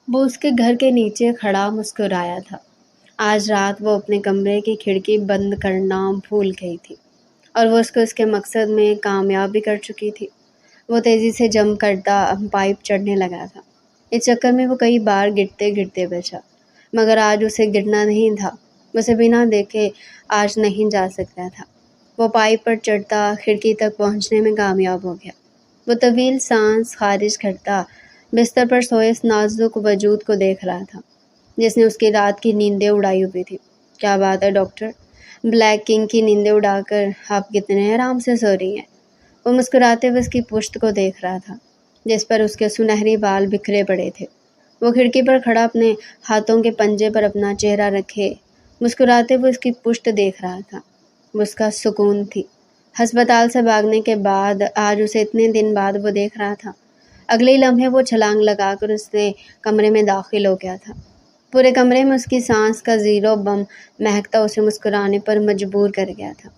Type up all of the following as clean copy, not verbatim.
وہ اس کے گھر کے نیچے کھڑا مسکرایا تھا۔ آج رات وہ اپنے کمرے کی کھڑکی بند کرنا بھول گئی تھی اور وہ اس کے مقصد میں کامیاب بھی کر چکی تھی۔ وہ تیزی سے جمپ کرتا پائپ چڑھنے لگا تھا۔ اس چکر میں وہ کئی بار گرتے گرتے بچا، مگر آج اسے گرنا نہیں تھا۔ اسے بنا دیکھے آج نہیں جا سکتا تھا۔ وہ پائپ پر چڑھتا کھڑکی تک پہنچنے میں کامیاب ہو گیا۔ وہ طویل سانس خارج کرتا بستر پر سوئے اس نازک وجود کو دیکھ رہا تھا جس نے اس کی رات کی نیندیں اڑائی ہوئی تھی۔ کیا بات ہے ڈاکٹر، بلیک کنگ کی نیندیں اڑا کر آپ کتنے آرام سے سو رہی ہیں۔ وہ مسکراتے ہوئے اس کی پشت کو دیکھ رہا تھا جس پر اس کے سنہری بال بکھرے پڑے تھے۔ وہ کھڑکی پر کھڑا اپنے ہاتھوں کے پنجے پر اپنا چہرہ رکھے مسکراتے ہوئے اس کی پشت دیکھ رہا تھا۔ وہ اس کا سکون تھی۔ ہسپتال سے بھاگنے کے بعد آج اسے اتنے دن بعد وہ دیکھ رہا تھا۔ اگلے ہی لمحے وہ چھلانگ لگا کر اس نے کمرے میں داخل ہو گیا تھا۔ پورے کمرے میں اس کی سانس کا زیرو بم مہکتا اسے مسکرانے پر مجبور کر گیا تھا۔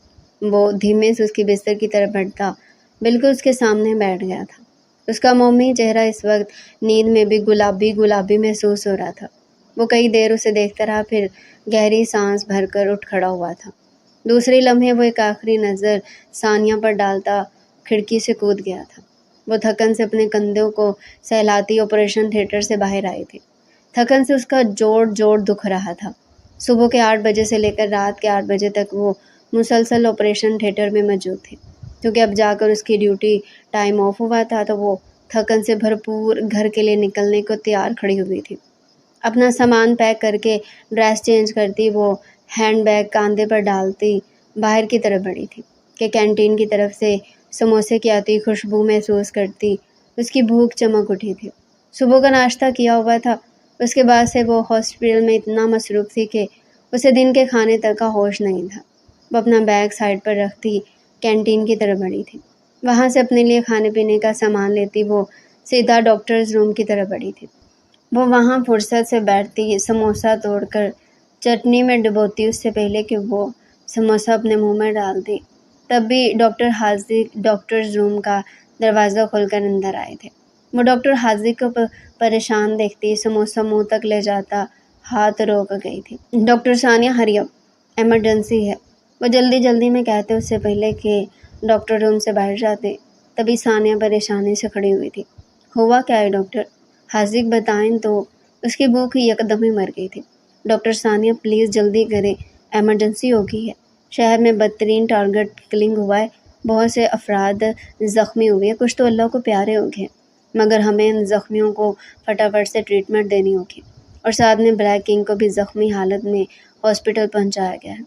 وہ دھیمے سے اس کی بستر کی طرف بڑھتا بالکل اس کے سامنے بیٹھ گیا تھا۔ اس کا مومی چہرہ اس وقت نیند میں بھی گلابی گلابی محسوس ہو رہا تھا۔ وہ کئی دیر اسے دیکھتا رہا، پھر گہری سانس بھر کر اٹھ کھڑا ہوا تھا۔ دوسرے لمحے وہ ایک آخری نظر ثانیہ پر ڈالتا کھڑکی سے کود گیا تھا۔ وہ تھکن سے اپنے کندھوں کو سہلاتی آپریشن تھیٹر سے باہر آئی تھی۔ تھکن سے اس کا جوڑ دکھ رہا تھا۔ صبح کے 8 بجے سے لے کر رات کے 8 بجے تک وہ مسلسل آپریشن تھیٹر میں موجود تھی، کیونکہ اب جا کر اس کی ڈیوٹی ٹائم آف ہوا تھا تو وہ تھکن سے بھرپور گھر کے لیے نکلنے کو تیار کھڑی ہوئی تھی۔ اپنا سامان پیک کر کے ڈریس چینج کرتی وہ ہینڈ بیگ کاندھے پر ڈالتی باہر کی طرف بڑھی تھی کہ کینٹین کی طرف سے سموسے کی آتی خوشبو محسوس کرتی اس کی بھوک چمک اٹھی تھی۔ صبح کا ناشتہ کیا ہوا تھا۔ اس کے بعد سے وہ ہاسپٹل میں اتنا مصروف تھی کہ اسے دن کے کھانے تک کا ہوش نہیں تھا۔ وہ اپنا بیگ سائڈ پر رکھتی کینٹین کی طرف بڑھی تھی۔ وہاں سے اپنے لیے کھانے پینے کا سامان لیتی وہ سیدھا ڈاکٹرز روم کی طرف بڑھی تھی۔ وہ وہاں فرصت سے بیٹھتی سموسہ توڑ کر چٹنی میں ڈبوتی اس سے پہلے کہ وہ سموسہ اپنے منہ میں ڈالتی۔ تب بھی ڈاکٹر حاذق ڈاکٹرز روم کا دروازہ کھول کر اندر آئے تھے۔ وہ ڈاکٹر حاذق کو پریشان دیکھتی سموسہ منہ تک لے جاتا ہاتھ روک گئی تھی۔ ڈاکٹر ثانیہ ہری اپ، ایمرجنسی ہے، وہ جلدی میں کہتے اس سے پہلے کہ ڈاکٹر روم سے باہر جاتے۔ تبھی ثانیہ پریشانی سے کھڑی ہوئی تھی۔ ہوا کیا ہے ڈاکٹر؟ حاذق بتائیں تو۔ اس کی بھوک یکدم ہی مر گئی تھی۔ ڈاکٹر ثانیہ پلیز جلدی کریں، ایمرجنسی ہو گئی ہے، شہر میں بدترین ٹارگٹ کلنگ ہوا ہے، بہت سے افراد زخمی ہوئے ہیں، کچھ تو اللہ کو پیارے ہو گئے، مگر ہمیں ان زخمیوں کو فٹافٹ سے ٹریٹمنٹ دینی ہوگی، اور ساتھ میں بلیک کنگ کو بھی زخمی حالت میں ہاسپٹل پہنچایا گیا ہے۔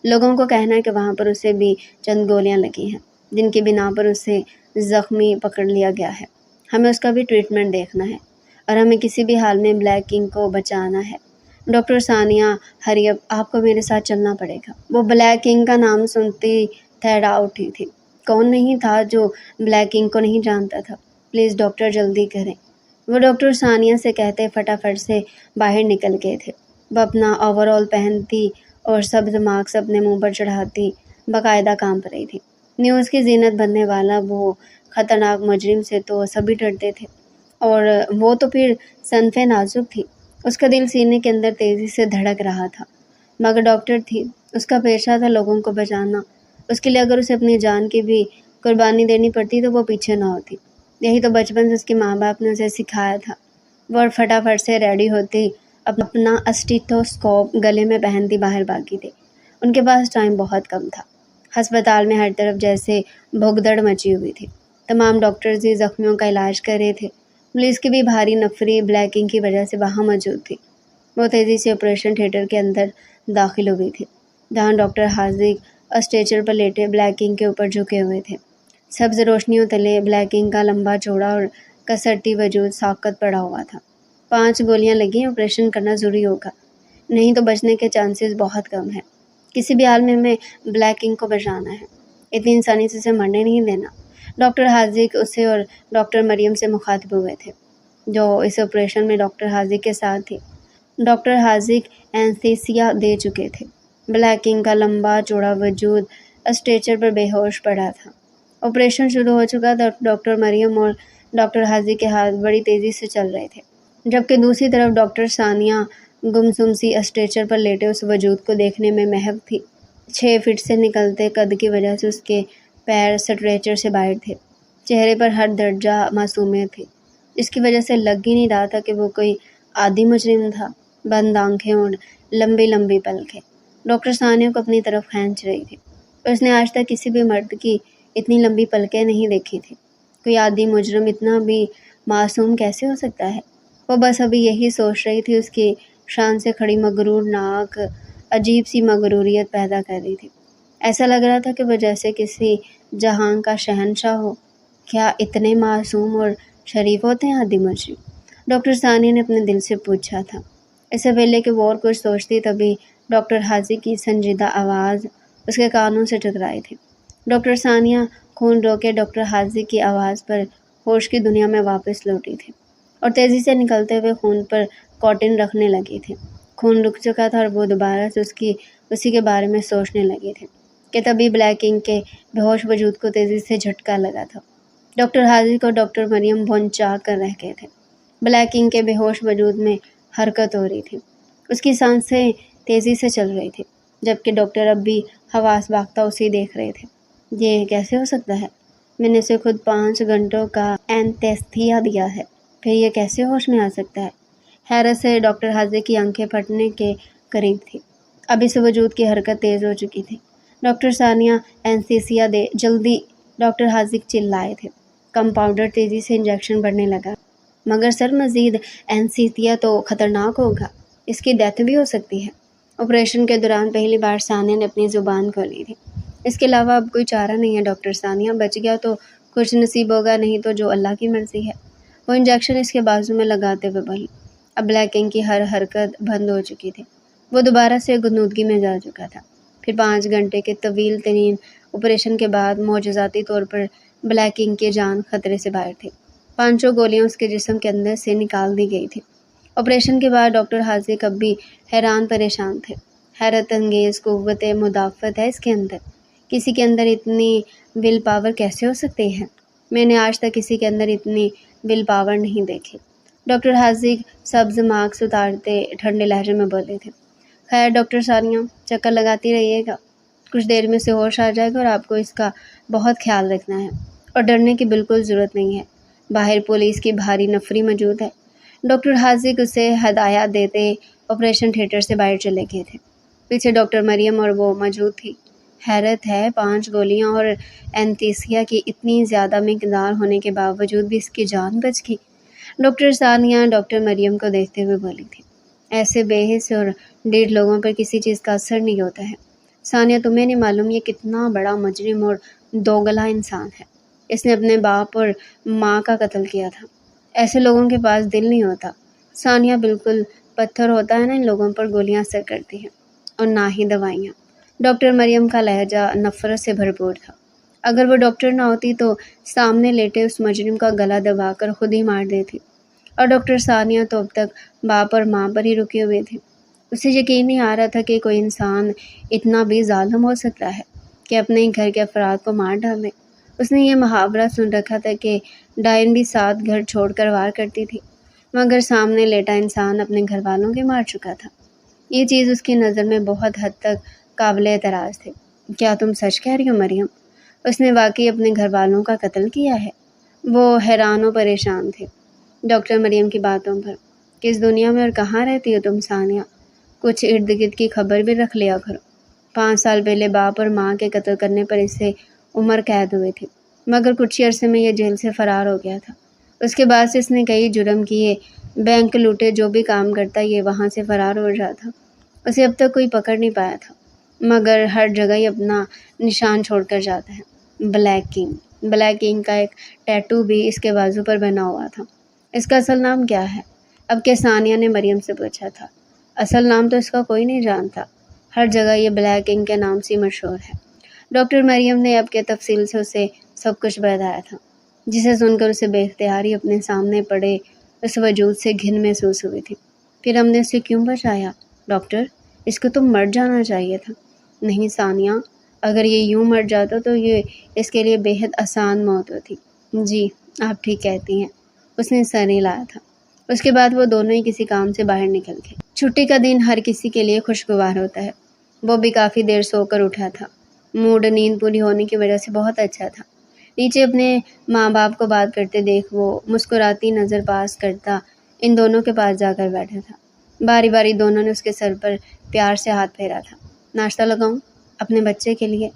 لوگوں کو کہنا ہے کہ وہاں پر اسے بھی چند گولیاں لگی ہیں جن کی بنا پر اسے زخمی پکڑ لیا گیا ہے۔ ہمیں اس کا بھی ٹریٹمنٹ دیکھنا ہے اور ہمیں کسی بھی حال میں بلیک کنگ کو بچانا ہے۔ ڈاکٹر ثانیہ ہری اپ، آپ کو میرے ساتھ چلنا پڑے گا۔ وہ بلیک کنگ کا نام سنتی تھڑا اٹھی تھی۔ کون نہیں تھا جو بلیک کنگ کو نہیں جانتا تھا؟ پلیز ڈاکٹر جلدی کریں، وہ ڈاکٹر ثانیہ سے کہتے فٹافٹ سے باہر نکل گئے تھے۔ وہ اپنا اوور آل پہنتی اور سبز ماسک اپنے منہ پر چڑھاتی باقاعدہ کام پر رہی تھی۔ نیوز کی زینت بننے والا وہ خطرناک مجرم سے تو سبھی ڈرتے تھے، اور وہ تو پھر صنف نازک تھی۔ اس کا دل سینے کے اندر تیزی سے دھڑک رہا تھا، مگر ڈاکٹر تھی، اس کا پیشہ تھا لوگوں کو بچانا۔ اس کے لیے اگر اسے اپنی جان کی بھی قربانی دینی پڑتی تو وہ پیچھے نہ ہوتی۔ یہی تو بچپن سے اس کے ماں باپ نے اسے سکھایا تھا۔ وہ فٹافٹ سے ریڈی ہوتی، اپنا اسٹیتھوسکوپ گلے میں پہنتی باہر بھاگی تھی۔ ان کے پاس ٹائم بہت کم تھا۔ ہسپتال میں ہر طرف جیسے بھگدڑ مچی ہوئی تھی۔ تمام ڈاکٹرز ہی زخمیوں کا علاج کر رہے تھے۔ پولیس کی بھی بھاری نفری بلیک کنگ کی وجہ سے وہاں موجود تھی۔ وہ تیزی سے آپریشن تھیٹر کے اندر داخل ہوئی تھی، جہاں ڈاکٹر حاذق اسٹریچر پر لیٹے بلیک کنگ کے اوپر جھکے ہوئے تھے۔ سبز روشنیوں تلے بلیک کنگ کا لمبا چوڑا اور کسرتی وجود ساکت پڑا ہوا تھا۔ 5 گولیاں لگی، آپریشن کرنا ضروری ہوگا، نہیں تو بچنے کے چانسز بہت کم ہیں۔ کسی بھی حال میں ہمیں بلیک کنگ کو بچانا ہے، اتنی انسانی سے اسے مرنے نہیں دینا۔ ڈاکٹر حاذق اسے اور ڈاکٹر مریم سے مخاطب ہوئے تھے، جو اس آپریشن میں ڈاکٹر حاذق کے ساتھ تھی۔ ڈاکٹر حاذق اینستھیسیا دے چکے تھے۔ بلیک کنگ کا لمبا چوڑا وجود اسٹریچر پر بے ہوش پڑا تھا۔ آپریشن شروع ہو چکا تھا۔ ڈاکٹر مریم اور ڈاکٹر حاذق کے ہاتھ بڑی تیزی سے چل رہے تھے۔ جبکہ دوسری طرف ڈاکٹر ثانیہ گمسم سی اسٹریچر پر لیٹے اس وجود کو دیکھنے میں محو تھی۔ 6 فٹ سے نکلتے قد کی وجہ سے اس کے پیر اسٹریچر سے باہر تھے، چہرے پر ہر درجہ معصومیت تھی، اس کی وجہ سے لگ ہی نہیں رہا تھا کہ وہ کوئی عادی مجرم تھا۔ بند آنکھیں اور لمبی لمبی پلکیں ڈاکٹر ثانیہ کو اپنی طرف کھینچ رہی تھی۔ اس نے آج تک کسی بھی مرد کی اتنی لمبی پلکیں نہیں دیکھی تھی۔ کوئی عادی مجرم اتنا بھی معصوم کیسے ہو سکتا ہے؟ وہ بس ابھی یہی سوچ رہی تھی، اس کی شان سے کھڑی مغرور ناک عجیب سی مغروریت پیدا کر رہی تھی۔ ایسا لگ رہا تھا کہ وہ جیسے کسی جہاں کا شہنشاہ ہو۔ کیا اتنے معصوم اور شریف ہوتے ہیں عادی مجرم؟ ڈاکٹر ثانیہ نے اپنے دل سے پوچھا تھا۔ اس سے پہلے کہ وہ اور کچھ سوچتی تبھی ڈاکٹر حاذق کی سنجیدہ آواز اس کے کانوں سے ٹکرائی تھی۔ ڈاکٹر ثانیہ خون روکے ڈاکٹر حاذق کی آواز پر ہوش کی دنیا میں واپس لوٹی تھی اور تیزی سے نکلتے ہوئے خون پر کاٹن رکھنے لگی تھی۔ خون رک چکا تھا اور وہ دوبارہ سے اسی کے بارے میں سوچنے لگی تھی کہ تبھی بلیک انک کے بے ہوش وجود کو تیزی سے جھٹکا لگا تھا۔ ڈاکٹر حاذق اور ڈاکٹر مریم بھونچا کر رہ گئے تھے۔ بلیک انک کے بے ہوش وجود میں حرکت ہو رہی تھی، اس کی سانسیں تیزی سے چل رہی تھی، جبکہ ڈاکٹر اب بھی حواس باختہ اسے دیکھ رہے تھے۔ یہ کیسے ہو سکتا ہے؟ میں نے اسے خود 5 گھنٹوں کا اینستھیزیا دیا ہے، پھر یہ کیسے ہوش میں آ سکتا ہے؟ حیرت سے ڈاکٹر حاذق کی آنکھیں پھٹنے کے قریب تھی۔ اب اس وجود کی حرکت تیز ہو چکی تھی۔ ڈاکٹر ثانیہ اینستھیزیا دے جلدی، ڈاکٹر حاذق چلائے تھے۔ کمپاؤنڈر تیزی سے انجیکشن بڑھنے لگا۔ مگر سر، مزید اینستھیزیا تو خطرناک ہوگا، اس کی ڈیتھ بھی ہو سکتی ہے۔ آپریشن کے دوران پہلی بار ثانیہ نے اپنی زبان کھولی تھی۔ اس کے علاوہ اب کوئی چارہ نہیں ہے ڈاکٹر ثانیہ، بچ گیا تو کچھ نصیب ہوگا، نہیں تو جو اللہ کی مرضی ہے۔ وہ انجیکشن اس کے بازو میں لگاتے ہوئے بولی۔ اب بلیک انک کی ہر حرکت بند ہو چکی تھی، وہ دوبارہ سے غنودگی میں جا چکا تھا۔ پھر 5 گھنٹے کے طویل ترین آپریشن کے بعد معجزاتی طور پر بلیک انک کی جان خطرے سے باہر تھی۔ 5 گولیاں اس کے جسم کے اندر سے نکال دی گئی تھی۔ آپریشن کے بعد ڈاکٹر حاذق اب بھی حیران پریشان تھے۔ حیرت انگیز قوت مدافعت ہے اس کے اندر۔ کسی کے اندر اتنی ول پاور کیسے ہو سکتی ہے؟ میں نے آج تک کسی کے اندر اتنی ول پاور نہیں دیکھی۔ ڈاکٹر حاذق سبز ماسک اتارتے ٹھنڈے لہجے میں بولے تھے۔ خیر ڈاکٹر ثانیہ، چکر لگاتی رہیے گا، کچھ دیر میں اسے ہوش آ جائے گا اور آپ کو اس کا بہت خیال رکھنا ہے، اور ڈرنے کی بالکل ضرورت نہیں ہے۔ باہر پولیس کی بھاری نفری موجود ہے۔ ڈاکٹر حاذق اسے ہدایات دیتے آپریشن تھیٹر سے باہر چلے گئے تھے۔ پیچھے ڈاکٹر مریم اور وہ موجود تھی۔ حیرت ہے، 5 گولیاں اور اینستھیزیا کی اتنی زیادہ مقدار ہونے کے باوجود بھی اس کی جان بچ گئی۔ ڈاکٹر ثانیہ ڈاکٹر مریم کو دیکھتے ہوئے بولی تھی۔ ایسے بے حس اور ڈھیٹ لوگوں پر کسی چیز کا اثر نہیں ہوتا ہے۔ ثانیہ، تمہیں نہیں معلوم یہ کتنا بڑا مجرم اور دوگلا انسان ہے۔ اس نے اپنے باپ اور ماں کا قتل کیا تھا۔ ایسے لوگوں کے پاس دل نہیں ہوتا۔ ثانیہ، بالکل پتھر ہوتا ہے نا، ان لوگوں پر گولیاں اثر کرتی ہیں، اور نہ ہی دوائیاں۔ ڈاکٹر مریم کا لہجہ نفرت سے بھرپور تھا۔ اگر وہ ڈاکٹر نہ ہوتی تو سامنے لیٹے اس مجرم کا گلا دبا کر خود ہی مار دیتی، اور ڈاکٹر ثانیہ تو اب تک باپ اور ماں پر ہی رکی ہوئی تھی۔ اسے یقین نہیں آ رہا تھا کہ کوئی انسان اتنا بھی ظالم ہو سکتا ہے کہ اپنے ہی گھر کے افراد کو مار ڈالے۔ اس نے یہ محاورہ سن رکھا تھا کہ ڈائن بھی 7 گھر چھوڑ کر وار کرتی تھی، مگر سامنے لیٹا انسان اپنے گھر والوں کے مار چکا تھا۔ یہ چیز اس کی نظر میں بہت حد تک قابل اعتراض تھی۔ کیا تم سچ کہہ رہی ہو مریم؟ اس نے واقعی اپنے گھر والوں کا قتل کیا ہے؟ وہ حیران و پریشان تھے ڈاکٹر مریم کی باتوں پر۔ کس دنیا میں اور کہاں رہتی ہو تم ثانیہ؟ کچھ ارد گرد کی خبر بھی رکھ لیا کرو۔ 5 سال پہلے باپ اور ماں کے قتل کرنے پر اسے عمر قید ہوئی تھی، مگر کچھ ہی عرصے میں یہ جیل سے فرار ہو گیا تھا۔ اس کے بعد سے اس نے کئی جرم کیے، بینک لوٹے، جو بھی کام کرتا یہ وہاں سے فرار ہو جاتا۔ اسے اب تک کوئی پکڑ نہیں پایا تھا، مگر ہر جگہ ہی اپنا نشان چھوڑ کر جاتا ہے۔ بلیک انک کا ایک ٹیٹو بھی اس کے بازو پر بنا ہوا تھا۔ اس کا اصل نام کیا ہے؟ اب کے ثانیہ نے مریم سے پوچھا تھا۔ اصل نام تو اس کا کوئی نہیں جانتا، ہر جگہ یہ بلیک انک کے نام سے مشہور ہے۔ ڈاکٹر مریم نے اب کے تفصیل سے اسے سب کچھ بتایا تھا، جسے سن کر اسے بے اختیاری اپنے سامنے پڑے اس وجود سے گھن محسوس ہوئی تھی۔ پھر ہم نے اسے کیوں بچایا؟ ڈاکٹر، اس کو تو مر جانا چاہیے تھا۔ نہیں ثانیہ، اگر یہ یوں مر جاتا تو یہ اس کے لیے بے حد آسان موت ہوتی۔ جی، آپ ٹھیک کہتی ہیں، اس نے سر ہلایا تھا۔ اس کے بعد وہ دونوں ہی کسی کام سے باہر نکل گئے۔ چھٹی کا دن ہر کسی کے لیے خوشگوار ہوتا ہے۔ وہ بھی کافی دیر سو کر اٹھا تھا۔ موڈ نیند پوری ہونے کی وجہ سے بہت اچھا تھا۔ نیچے اپنے ماں باپ کو بات کرتے دیکھ وہ مسکراتی نظر پاس کرتا ان دونوں کے پاس جا کر بیٹھا تھا۔ باری باری دونوں نے اس کے سر پر پیار سے ہاتھ پھیرا تھا۔ ناشتہ لگاؤں؟ اپنے بچے کے لیے؟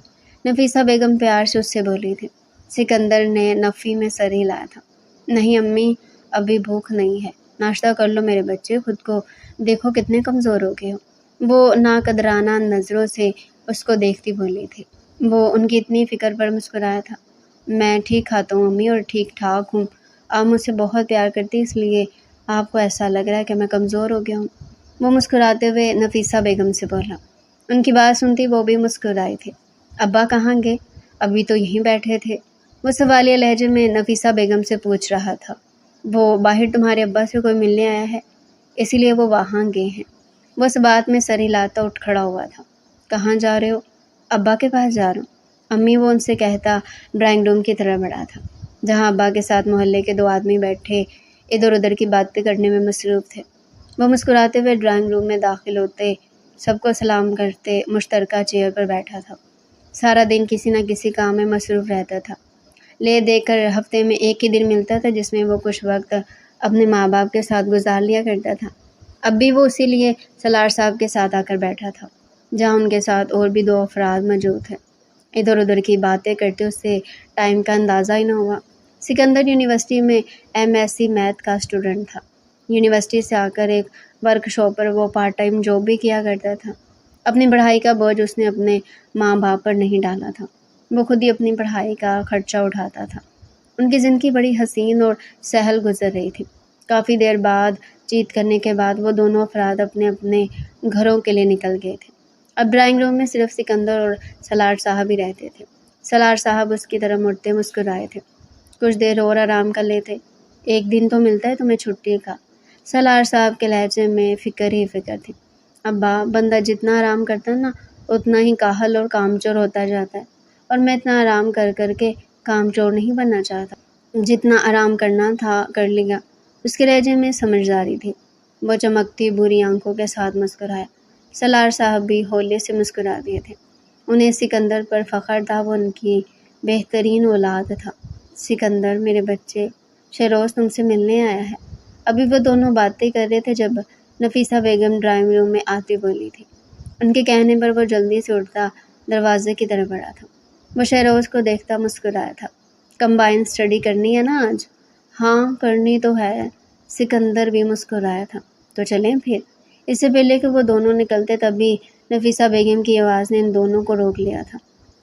نفیسہ بیگم پیار سے اس سے بولی تھی۔ سکندر نے نفی میں سر ہلایا تھا۔ نہیں امی، ابھی بھوک نہیں ہے، ناشتہ کر لو میرے بچے، خود کو دیکھو کتنے کمزور ہو گئے ہو۔ وہ ناقدرانہ نظروں سے اس کو دیکھتی بولی تھی۔ وہ ان کی اتنی فکر پر مسکرایا تھا۔ میں ٹھیک کھاتا ہوں امی اور ٹھیک ٹھاک ہوں، آپ مجھ سے بہت پیار کرتی اس لیے آپ کو ایسا لگ رہا ہے کہ میں کمزور ہو گیا ہوں، وہ مسکراتے ہوئے نفیسہ بیگم سے بولا۔ ان کی بات سنتی وہ بھی مسکرائی تھی۔ ابا کہاں گئے؟ ابھی تو یہیں بیٹھے تھے، وہ سوالیہ لہجے میں نفیسہ بیگم سے پوچھ رہا تھا۔ وہ باہر تمہارے ابا سے کوئی ملنے آیا ہے، اسی لیے وہ وہاں گئے ہیں۔ وہ اس بات میں سر ہلاتا اٹھ کھڑا ہوا تھا۔ کہاں جا رہے ہو؟ ابا کے پاس جا رہا ہوں امی، وہ ان سے کہتا ڈرائنگ روم کی طرف بڑھا تھا، جہاں ابا کے ساتھ محلے کے دو آدمی بیٹھے ادھر ادھر کی باتیں کرنے میں مصروف تھے۔ وہ مسکراتے ہوئے ڈرائنگ روم میں داخل ہوتے سب کو سلام کرتے مشترکہ چیئر پر بیٹھا تھا۔ سارا دن کسی نہ کسی کام میں مصروف رہتا تھا۔ لے دے کر ہفتے میں ایک ہی دن ملتا تھا جس میں وہ کچھ وقت اپنے ماں باپ کے ساتھ گزار لیا کرتا تھا۔ اب بھی وہ اسی لیے سالار صاحب کے ساتھ آ کر بیٹھا تھا، جہاں ان کے ساتھ اور بھی دو افراد موجود تھے۔ ادھر ادھر کی باتیں کرتے اس سے ٹائم کا اندازہ ہی نہ ہوا۔ سکندر یونیورسٹی میں MSc میتھ کا اسٹوڈنٹ تھا۔ یونیورسٹی سے آ کر ایک ورک شاپ پر وہ پارٹ ٹائم جاب بھی کیا کرتا تھا۔ اپنی پڑھائی کا بوجھ اس نے اپنے ماں باپ پر نہیں ڈالا تھا، وہ خود ہی اپنی پڑھائی کا خرچہ اٹھاتا تھا۔ ان کی زندگی بڑی حسین اور سہل گزر رہی تھی۔ کافی دیر بعد چیت کرنے کے بعد وہ دونوں افراد اپنے اپنے گھروں کے لیے نکل گئے تھے۔ اب ڈرائنگ روم میں صرف سکندر اور سالار صاحب ہی رہتے تھے۔ سالار صاحب اس کی طرف مڑتے مسکرائے تھے۔ کچھ دیر اور آرام کر لیتے، ایک دن تو ملتا ہے تمہیں چھٹی کا۔ سالار صاحب کے لہجے میں فکر ہی فکر تھی۔ ابا، بندہ جتنا آرام کرتا ہے نا اتنا ہی کاہل اور کامچور ہوتا جاتا ہے، اور میں اتنا آرام کر کر کے کامچور نہیں بننا چاہتا۔ جتنا آرام کرنا تھا کر لیا۔ اس کے لہجے میں سمجھداری تھی۔ وہ چمکتی بری آنکھوں کے ساتھ مسکرایا۔ سالار صاحب بھی ہولے سے مسکرا دیے تھے۔ انہیں سکندر پر فخر تھا، وہ ان کی بہترین اولاد تھا۔ سکندر میرے بچے، شہروز تم سے ملنے آیا ہے۔ ابھی وہ دونوں باتیں کر رہے تھے جب نفیسہ بیگم ڈرائنگ روم میں آتی بولی تھی۔ ان کے کہنے پر وہ جلدی سے اٹھتا دروازے کی طرف بڑھا تھا۔ وہ شہروز کو دیکھتا مسکرایا تھا۔ کمبائن اسٹڈی کرنی ہے نا آج؟ ہاں کرنی تو ہے، سکندر بھی مسکرایا تھا۔ تو چلیں پھر۔ اس سے پہلے کہ وہ دونوں نکلتے تبھی نفیسہ بیگم کی آواز نے ان دونوں کو روک لیا تھا۔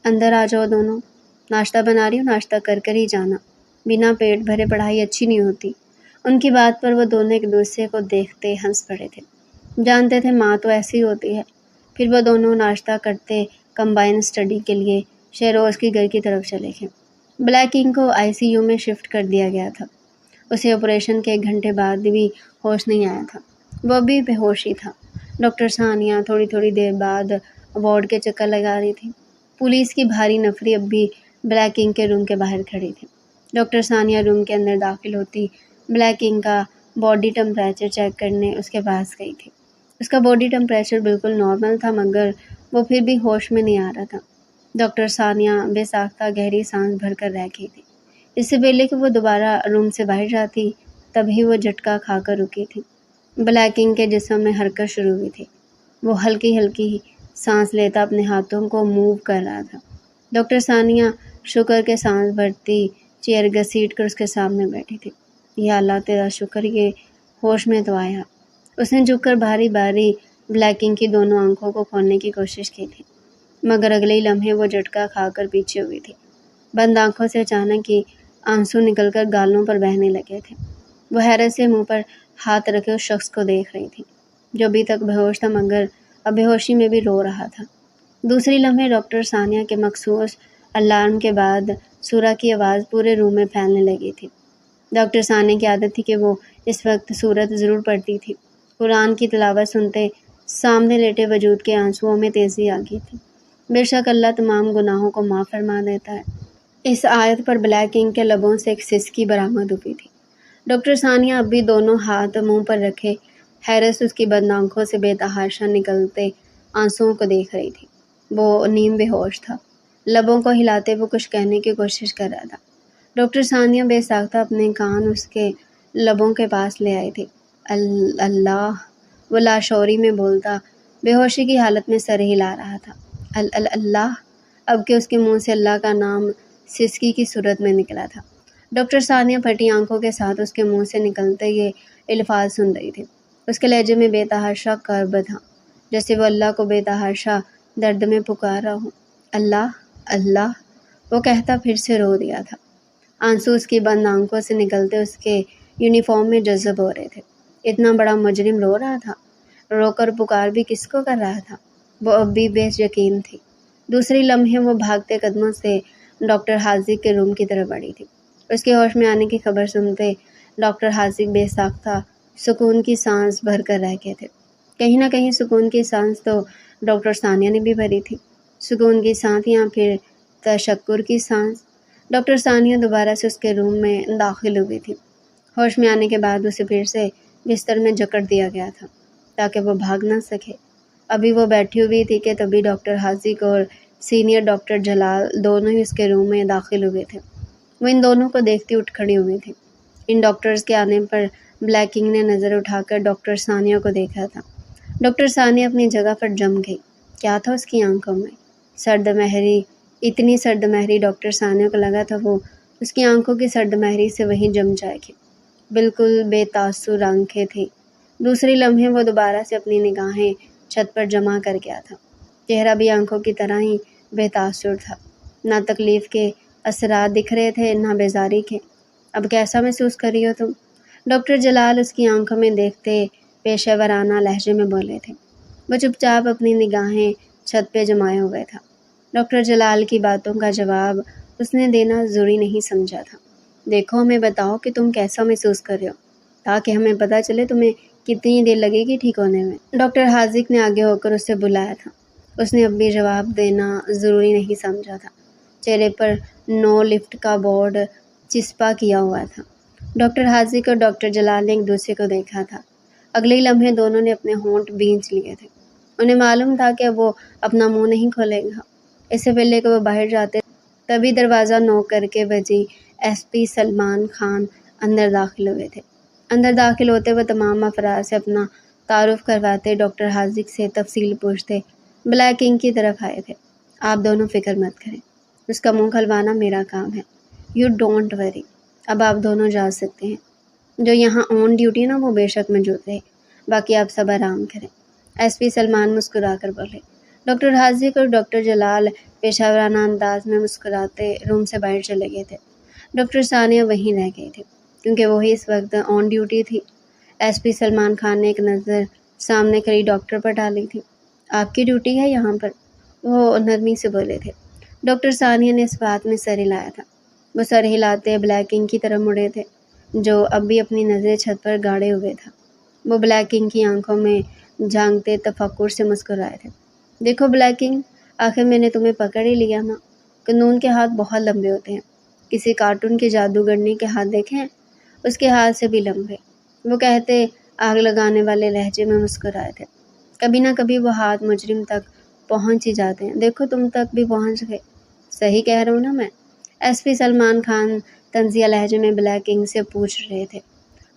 اندر آ جاؤ دونوں، ناشتہ بنا رہی ہوں، ناشتہ کر کر ہی جانا، بنا پیٹ بھرے پڑھائی اچھی نہیں ہوتی۔ ان کی بات پر وہ دونوں ایک دوسرے کو دیکھتے ہنس پڑے تھے۔ جانتے تھے ماں تو ایسی ہوتی ہے۔ پھر وہ دونوں ناشتہ کرتے کمبائن اسٹڈی کے لیے شہروز کے گھر کی طرف چلے گئے۔ بلیک کنگ کو ICU میں شفٹ کر دیا گیا تھا۔ اسے آپریشن کے 1 گھنٹے بعد بھی ہوش نہیں آیا تھا، وہ بھی بے ہوش ہی تھا۔ ڈاکٹر ثانیہ تھوڑی دیر بعد وارڈ کے چکر لگا رہی تھی۔ پولیس کی بھاری نفری اب بھی بلیک کنگ کے روم کے باہر کھڑی تھی۔ ڈاکٹر ثانیہ روم کے اندر داخل ہوتی بلیک کنگ کا باڈی ٹمپریچر چیک کرنے اس کے پاس گئی تھی۔ اس کا باڈی ٹمپریچر بالکل نارمل تھا، مگر وہ پھر بھی ہوش میں نہیں آ رہا تھا۔ ڈاکٹر ثانیہ بے ساختہ گہری سانس بھر کر رہ گئی تھی۔ اس سے پہلے کہ وہ دوبارہ روم سے باہر جاتی تبھی وہ جھٹکا کھا کر رکی تھی۔ بلیک کنگ کے جسم میں حرکت شروع ہوئی تھی۔ وہ ہلکی ہلکی سانس لیتا اپنے ہاتھوں کو موو کر رہا تھا۔ ڈاکٹر ثانیہ شکر کے سانس بھرتی چیئر گھسیٹ کر اس کے سامنے بیٹھی تھی۔ یا اللہ تیرا شکر، یہ ہوش میں تو آیا۔ اس نے جھک کر بھاری بھاری بلیک کنگ کی دونوں آنکھوں کو کھولنے کی کوشش کی تھی، مگر اگلے ہی لمحے وہ جھٹکا کھا کر پیچھے ہوئی تھی۔ بند آنکھوں سے اچانک ہی آنسو نکل کر گالوں پر بہنے لگے تھے۔ وہ حیرت سے منہ پر ہاتھ رکھے اس شخص کو دیکھ رہی تھی جو ابھی تک بے ہوش تھا مگر اب بے ہوشی میں بھی رو رہا تھا۔ دوسری لمحے ڈاکٹر ثانیہ کے مخصوص الارم کے بعد سورہ کی آواز پورے روم میں پھیلنے لگی تھی۔ ڈاکٹر ثانیہ کی عادت تھی کہ وہ اس وقت سورت ضرور پڑھتی تھی۔ قرآن کی تلاوت سنتے سامنے لیٹے وجود کے آنسوؤں میں تیزی آ گئی تھی۔ بے شک اللہ تمام گناہوں کو معاف فرما دیتا ہے۔ اس آیت پر بلیک کنگ کے لبوں سے ایک سسکی برآمد ہوئی تھی۔ ڈاکٹر ثانیہ اب بھی دونوں ہاتھ منہ پر رکھے حیرت سے اس کی بند آنکھوں سے بے تحاشا نکلتے آنسوؤں کو دیکھ رہی تھی۔ وہ نیم بے ہوش تھا، لبوں کو ہلاتے وہ کچھ کہنے کی کوشش کر رہا تھا۔ ڈاکٹر ثانیہ بے ساختہ اپنے کان اس کے لبوں کے پاس لے آئی تھی۔ اللہ، وہ لاشعوری میں بولتا، بے ہوشی کی حالت میں سر ہلا رہا تھا۔ اللہ، اب کہ اس کے منہ سے اللہ کا نام سسکی کی صورت میں نکلا تھا۔ ڈاکٹر ثانیہ پھٹی آنکھوں کے ساتھ اس کے منہ سے نکلتے یہ الفاظ سن رہی تھی۔ اس کے لہجے میں بے تحاشا کرب تھا، جیسے وہ اللہ کو بے تحاشا درد میں پکار رہا ہو۔ اللہ، اللہ، وہ کہتا پھر سے رو دیا تھا۔ آنسو اس کی بند آنکھوں سے نکلتے اس کے یونیفارم میں جذب ہو رہے تھے۔ اتنا بڑا مجرم رو رہا تھا، رو کر پکار بھی کس کو کر رہا تھا؟ وہ اب بھی بے یقین تھی۔ دوسری لمحے وہ بھاگتے قدموں سے ڈاکٹر حاذق کے روم کی طرف بڑھی تھی۔ اس کے ہوش میں آنے کی خبر سنتے ڈاکٹر حاذق بے ساختہ سکون کی سانس بھر کر رہ گئے تھے۔ کہیں نہ کہیں سکون کی سانس تو ڈاکٹر ثانیہ نے بھی بھری تھی۔ سکون کی سانس یا پھر تشکر کی سانس۔ ڈاکٹر ثانیہ دوبارہ سے اس کے روم میں داخل ہوئی تھی۔ ہوش میں آنے کے بعد اسے پھر سے بستر میں جکڑ دیا گیا تھا تاکہ وہ بھاگ نہ سکے۔ ابھی وہ بیٹھی ہوئی تھی کہ تبھی ڈاکٹر حاذق اور سینئر ڈاکٹر جلال دونوں ہی اس کے روم میں داخل ہوئے تھے۔ وہ ان دونوں کو دیکھتی اٹھ کھڑی ہوئی تھی۔ ان ڈاکٹرز کے آنے پر بلیک کنگ نے نظر اٹھا کر ڈاکٹر ثانیہ کو دیکھا تھا۔ ڈاکٹر ثانیہ اپنی جگہ پر جم گئی۔ کیا تھا اس کی آنکھوں میں؟ سرد مہری، اتنی سرد مہری ڈاکٹر ثانیہ کو لگا تھا وہ اس کی آنکھوں کی سرد مہری سے وہیں جم جائے گی۔ بالکل بے تاثر آنکھیں تھیں۔ دوسری لمحے وہ دوبارہ سے اپنی نگاہیں چھت پر جمع کر گیا تھا۔ چہرہ بھی آنکھوں کی طرح ہی بے تاثر تھا۔ نہ تکلیف کے اثرات دکھ رہے تھے، نہ بیزاری کے۔ اب کیسا محسوس کر رہی ہو تم؟ ڈاکٹر جلال اس کی آنکھوں میں دیکھتے پیشہ ورانہ لہجے میں بولے تھے۔ وہ چپ چاپ اپنی نگاہیں چھت پہ جمائے ہوئے تھا۔ ڈاکٹر جلال کی باتوں کا جواب اس نے دینا ضروری نہیں سمجھا تھا۔ دیکھو، ہمیں بتاؤ کہ تم کیسا محسوس کر رہے ہو، تاکہ ہمیں پتہ چلے تمہیں کتنی دیر لگے گی ٹھیک ہونے میں۔ ڈاکٹر حاذق نے آگے ہو کر اسے بلایا تھا۔ اس نے اب بھی جواب دینا ضروری نہیں سمجھا تھا۔ چہرے پر نو لفٹ کا بورڈ چسپاں کیا ہوا تھا۔ ڈاکٹر حاذق اور ڈاکٹر جلال نے ایک دوسرے کو دیکھا تھا۔ اگلے ہی لمحے دونوں نے اپنے ہونٹ بھینچ لیے تھے۔ انہیں معلوم تھا کہ وہ اپنا منہ نہیں کھولے گا۔ اس سے پہلے کہ وہ باہر جاتے تبھی دروازہ نوک کر کے بجی ایس پی سلمان خان اندر داخل ہوئے تھے۔ اندر داخل ہوتے وہ تمام افراد سے اپنا تعارف کرواتے ڈاکٹر حاذق سے تفصیل پوچھتے بلیک کنگ کی طرف آئے تھے۔ آپ دونوں فکر مت کریں، اس کا منہ کھلوانا میرا کام ہے۔ یو ڈونٹ وری، اب آپ دونوں جا سکتے ہیں۔ جو یہاں آن ڈیوٹی نا وہ بے شک موجود رہے، باقی آپ سب آرام کریں۔ ایس پی سلمان مسکرا کر بولے۔ ڈاکٹر حاذق اور ڈاکٹر جلال پیشہ ورانہ انداز میں مسکراتے روم سے باہر چلے گئے تھے۔ ڈاکٹر ثانیہ وہیں رہ گئی تھی کیونکہ وہی اس وقت آن ڈیوٹی تھی۔ ایس پی سلمان خان نے ایک نظر سامنے کھڑی ڈاکٹر پر ڈالی تھی۔ آپ کی ڈیوٹی ہے یہاں پر، وہ نرمی سے بولے تھے۔ ڈاکٹر ثانیہ نے اس بات میں سر ہلایا تھا۔ وہ سر ہلاتے بلیک کنگ کی طرف مڑے تھے جو اب بھی اپنی نظریں چھت پر گاڑے ہوئے تھا۔ وہ بلیک کنگ کی آنکھوں میں جھانکتے تفکر سے مسکرائے تھے۔ دیکھو بلیک کنگ، آخر میں نے تمہیں پکڑ ہی لیا نا۔ قانون کے ہاتھ بہت لمبے ہوتے ہیں۔ کسی کارٹون کے جادوگرنی کے ہاتھ دیکھیں، اس کے ہاتھ سے بھی لمبے۔ وہ کہتے آگ لگانے والے لہجے میں مسکرائے تھے۔ کبھی نہ کبھی وہ ہاتھ مجرم تک پہنچ ہی جاتے ہیں۔ دیکھو تم تک بھی پہنچ گئے، صحیح کہہ رہا ہوں نا میں؟ ایس پی سلمان خان طنزیہ لہجے میں بلیک کنگ سے پوچھ رہے تھے۔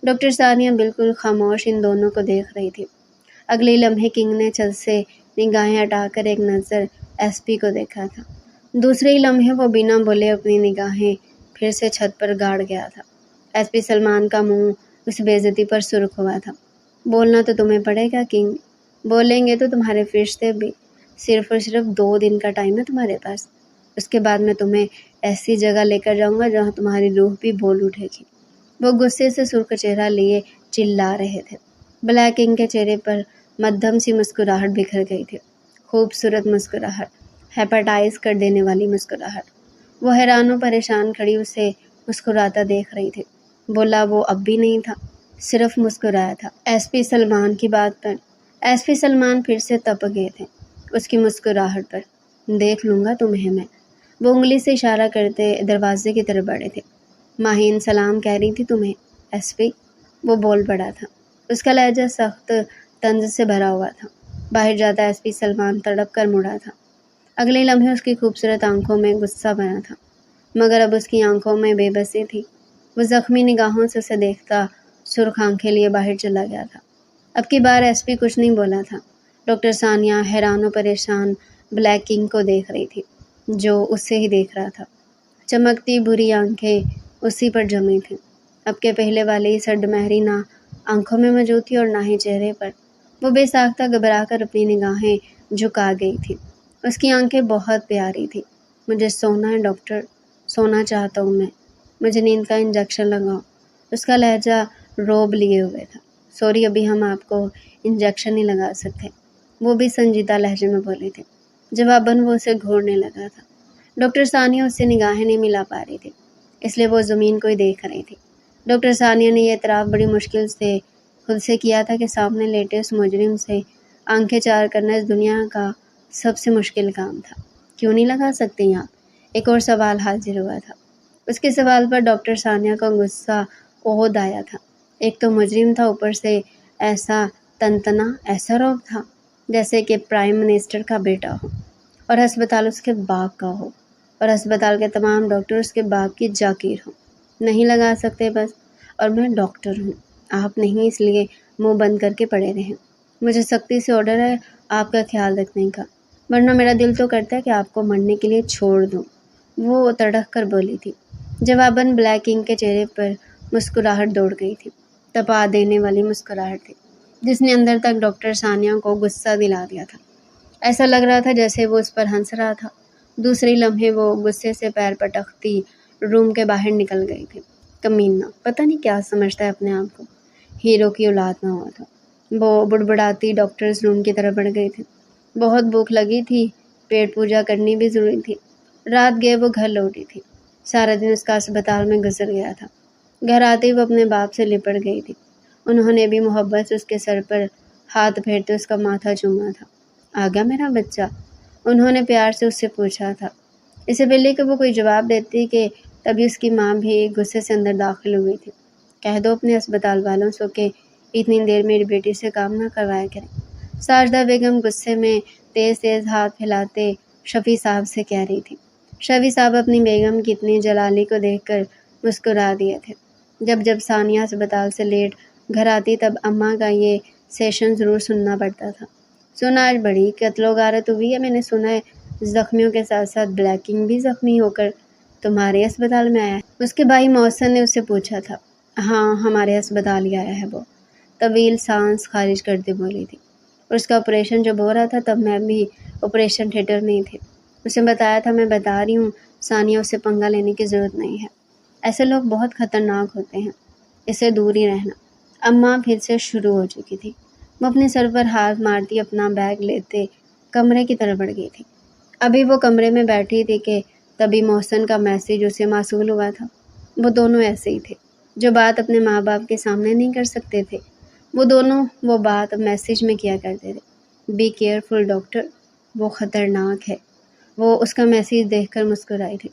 ڈاکٹر ثانیہ بالکل خاموش ان دونوں کو دیکھ رہی تھی۔ اگلے لمحے کنگ نے چھت سے نگاہیں ہٹا کر ایک نظر ایس پی کو دیکھا تھا۔ دوسرے ہی لمحے وہ بنا بولے اپنی نگاہیں پھر سے چھت پر گاڑ گیا تھا۔ ایس پی سلمان کا منہ اس بے عزتی پر سرخ ہوا تھا۔ بولنا تو تمہیں پڑے گا کنگ، بولیں گے تو تمہارے فرشتے بھی۔ صرف اور صرف 2 دن کا ٹائم ہے تمہارے پاس، اس کے بعد میں تمہیں ایسی جگہ لے کر جاؤں گا جہاں تمہاری روح بھی بول اٹھے گی۔ وہ غصے سے سرخ چہرہ لیے چلا رہے تھے۔ بلیک کنگ کے چہرے پر مدھم سی مسکراہٹ بکھر گئی تھی، خوبصورت مسکراہٹ، ہیپاٹائز کر دینے والی مسکراہٹ۔ وہ حیران و پریشان کھڑی اسے مسکراتا دیکھ رہی تھی۔ بولا وہ اب بھی نہیں تھا، صرف مسکرایا تھا۔ ایس پی سلمان کی بات پر ایس پی سلمان پھر سے تپ گئے تھے اس کی مسکراہٹ پر۔ دیکھ لوں گا تمہیں میں۔ وہ انگلی سے اشارہ کرتے دروازے کی طرف بڑھے تھے۔ ماہین سلام کہہ رہی تھی تمہیں، ایس پی، وہ بول پڑا تھا۔ اس کا لہجہ سخت طنز سے بھرا ہوا تھا۔ باہر جاتا ایس پی سلمان تڑپ کر مڑا تھا۔ اگلے لمحے اس کی خوبصورت آنکھوں میں غصہ بنا تھا، مگر اب اس کی آنکھوں میں بے بسی تھی۔ وہ زخمی نگاہوں سے اسے دیکھتا سرخ آنکھیں لیے باہر چلا گیا تھا۔ اب کی بار ایس پی کچھ نہیں بولا تھا۔ ڈاکٹر ثانیہ حیران و پریشان بلیک کنگ کو دیکھ رہی تھی، جو اسے ہی دیکھ رہا تھا۔ چمکتی بھوری آنکھیں اسی پر جمی تھیں۔ اب کے پہلے والی سرد مہری نہ آنکھوں میں موجود تھی اور نہ ہی چہرے پر۔ وہ بے ساختہ گھبرا کر اپنی نگاہیں جھکا گئی تھی۔ اس کی آنکھیں بہت پیاری تھی۔ مجھے سونا ہے ڈاکٹر، سونا چاہتا ہوں میں، مجھے نیند کا انجیکشن لگاؤ۔ اس کا لہجہ روب لیے ہوئے تھا۔ سوری، ابھی ہم آپ کو انجیکشن نہیں لگا سکتے، وہ بھی سنجیدہ لہجے میں بولی تھی۔ جواباً وہ اسے گھورنے لگا تھا۔ ڈاکٹر ثانیہ اس سے نگاہیں نہیں ملا پا رہی تھی، اس لیے وہ زمین کو ہی دیکھ رہی تھی۔ ڈاکٹر ثانیہ نے یہ اعتراف بڑی مشکل سے خود سے کیا تھا کہ سامنے لیٹے اس مجرم سے آنکھیں چار کرنا اس دنیا کا سب سے مشکل کام تھا۔ کیوں نہیں لگا سکتی آپ؟ ایک اور سوال حاضر ہوا تھا۔ اس کے سوال پر ڈاکٹر ثانیہ کا غصہ عہد آیا تھا۔ ایک تو مجرم تھا، اوپر سے ایسا تنتنا، ایسا روب تھا جیسے کہ پرائم منسٹر کا بیٹا ہو، اور ہسپتال اس کے باپ کا ہو، اور ہسپتال کے تمام ڈاکٹر اس کے باپ کی جاگیر ہوں۔ نہیں لگا سکتے بس، اور میں ڈاکٹر ہوں، آپ نہیں، اس لیے منہ بند کر کے پڑے رہیں۔ مجھے سختی سے آرڈر ہے آپ کا خیال رکھنے کا، ورنہ میرا دل تو کرتا ہے کہ آپ کو مرنے کے لیے چھوڑ دوں، وہ تڑک کر بولی تھی۔ جواباً بلیک کنگ کے چہرے پر مسکراہٹ دوڑ گئی تھی، تپا دینے والی مسکراہٹ تھی، جس نے اندر تک ڈاکٹر ثانیہ کو غصہ دلا دیا تھا۔ ایسا لگ رہا تھا جیسے وہ اس پر ہنس رہا تھا۔ دوسری لمحے وہ غصے سے پیر پٹکتی روم کے باہر نکل گئی تھی۔ کمینہ، پتہ نہیں کیا سمجھتا ہے اپنے آپ کو، ہیرو کی اولاد نہ ہوا تھا۔ وہ بڑبڑاتی ڈاکٹرز روم کی طرف بڑھ گئی تھی۔ بہت بھوک لگی تھی، پیٹ پوجا کرنی بھی ضروری تھی۔ رات گئے وہ گھر لوٹی تھی۔ سارا دن اس کا اسپتال میں گزر گیا تھا۔ گھر آتے وہ اپنے باپ سے لپٹ گئی تھی۔ انہوں نے بھی محبت سے اس کے سر پر ہاتھ پھیرتے اس کا ماتھا چوما تھا۔ آ گیا میرا بچہ؟ انہوں نے پیار سے اس سے پوچھا تھا۔ اس سے پہلے کہ وہ کوئی جواب دیتی کہ تبھی اس کی ماں بھی غصے سے اندر داخل ہوئی تھی۔ کہہ دو اپنے اسپتال والوں سے کہ اتنی دیر میری بیٹی سے کام نہ کروایا کریں، ساجدہ بیگم غصے میں تیز تیز ہاتھ پھیلاتے شفیع صاحب سے کہہ رہی تھی۔ شفیع صاحب اپنی بیگم کی اتنی جلالی کو دیکھ کر مسکرا دیے تھے۔ جب جب ثانیہ اسپتال سے لیٹ گھر آتی تب اماں کا یہ سیشن ضرور سننا پڑتا تھا۔ سنا آج بڑی قتل و غارت ہوئی ہے، میں نے سنا ہے زخمیوں کے ساتھ ساتھ بلیک کنگ بھی زخمی ہو کر تمہارے اسپتال میں آیا ہے؟ اس کے بھائی محسن نے اس سے پوچھا تھا۔ ہاں، ہمارے اسپتال ہی آیا ہے وہ، طویل سانس خارج کرتے بولی تھی۔ اور اس کا آپریشن جب ہو رہا تھا تب میں بھی آپریشن تھیٹر میں ہی تھی۔ اسے بتایا تھا، میں بتا رہی ہوں ثانیہ، اسے پنگا لینے کی ضرورت نہیں ہے، ایسے لوگ بہت خطرناک ہوتے ہیں، اس سے دور ہی رہنا۔ اماں پھر سے شروع ہو چکی تھی۔ وہ اپنے سر پر ہاتھ مارتی اپنا بیگ لیتے کمرے کی طرف بڑھ گئی تھی۔ ابھی وہ کمرے میں بیٹھی تھی کہ تبھی محسن کا میسج اسے موصول ہوا تھا۔ وہ دونوں ایسے ہی تھے جو بات اپنے ماں باپ کے سامنے نہیں کر سکتے تھے، وہ دونوں وہ بات میسج میں کیا کرتے تھے۔ بی کیئرفل ڈاکٹر، وہ خطرناک ہے۔ وہ اس کا میسج دیکھ کر مسکرائی تھی۔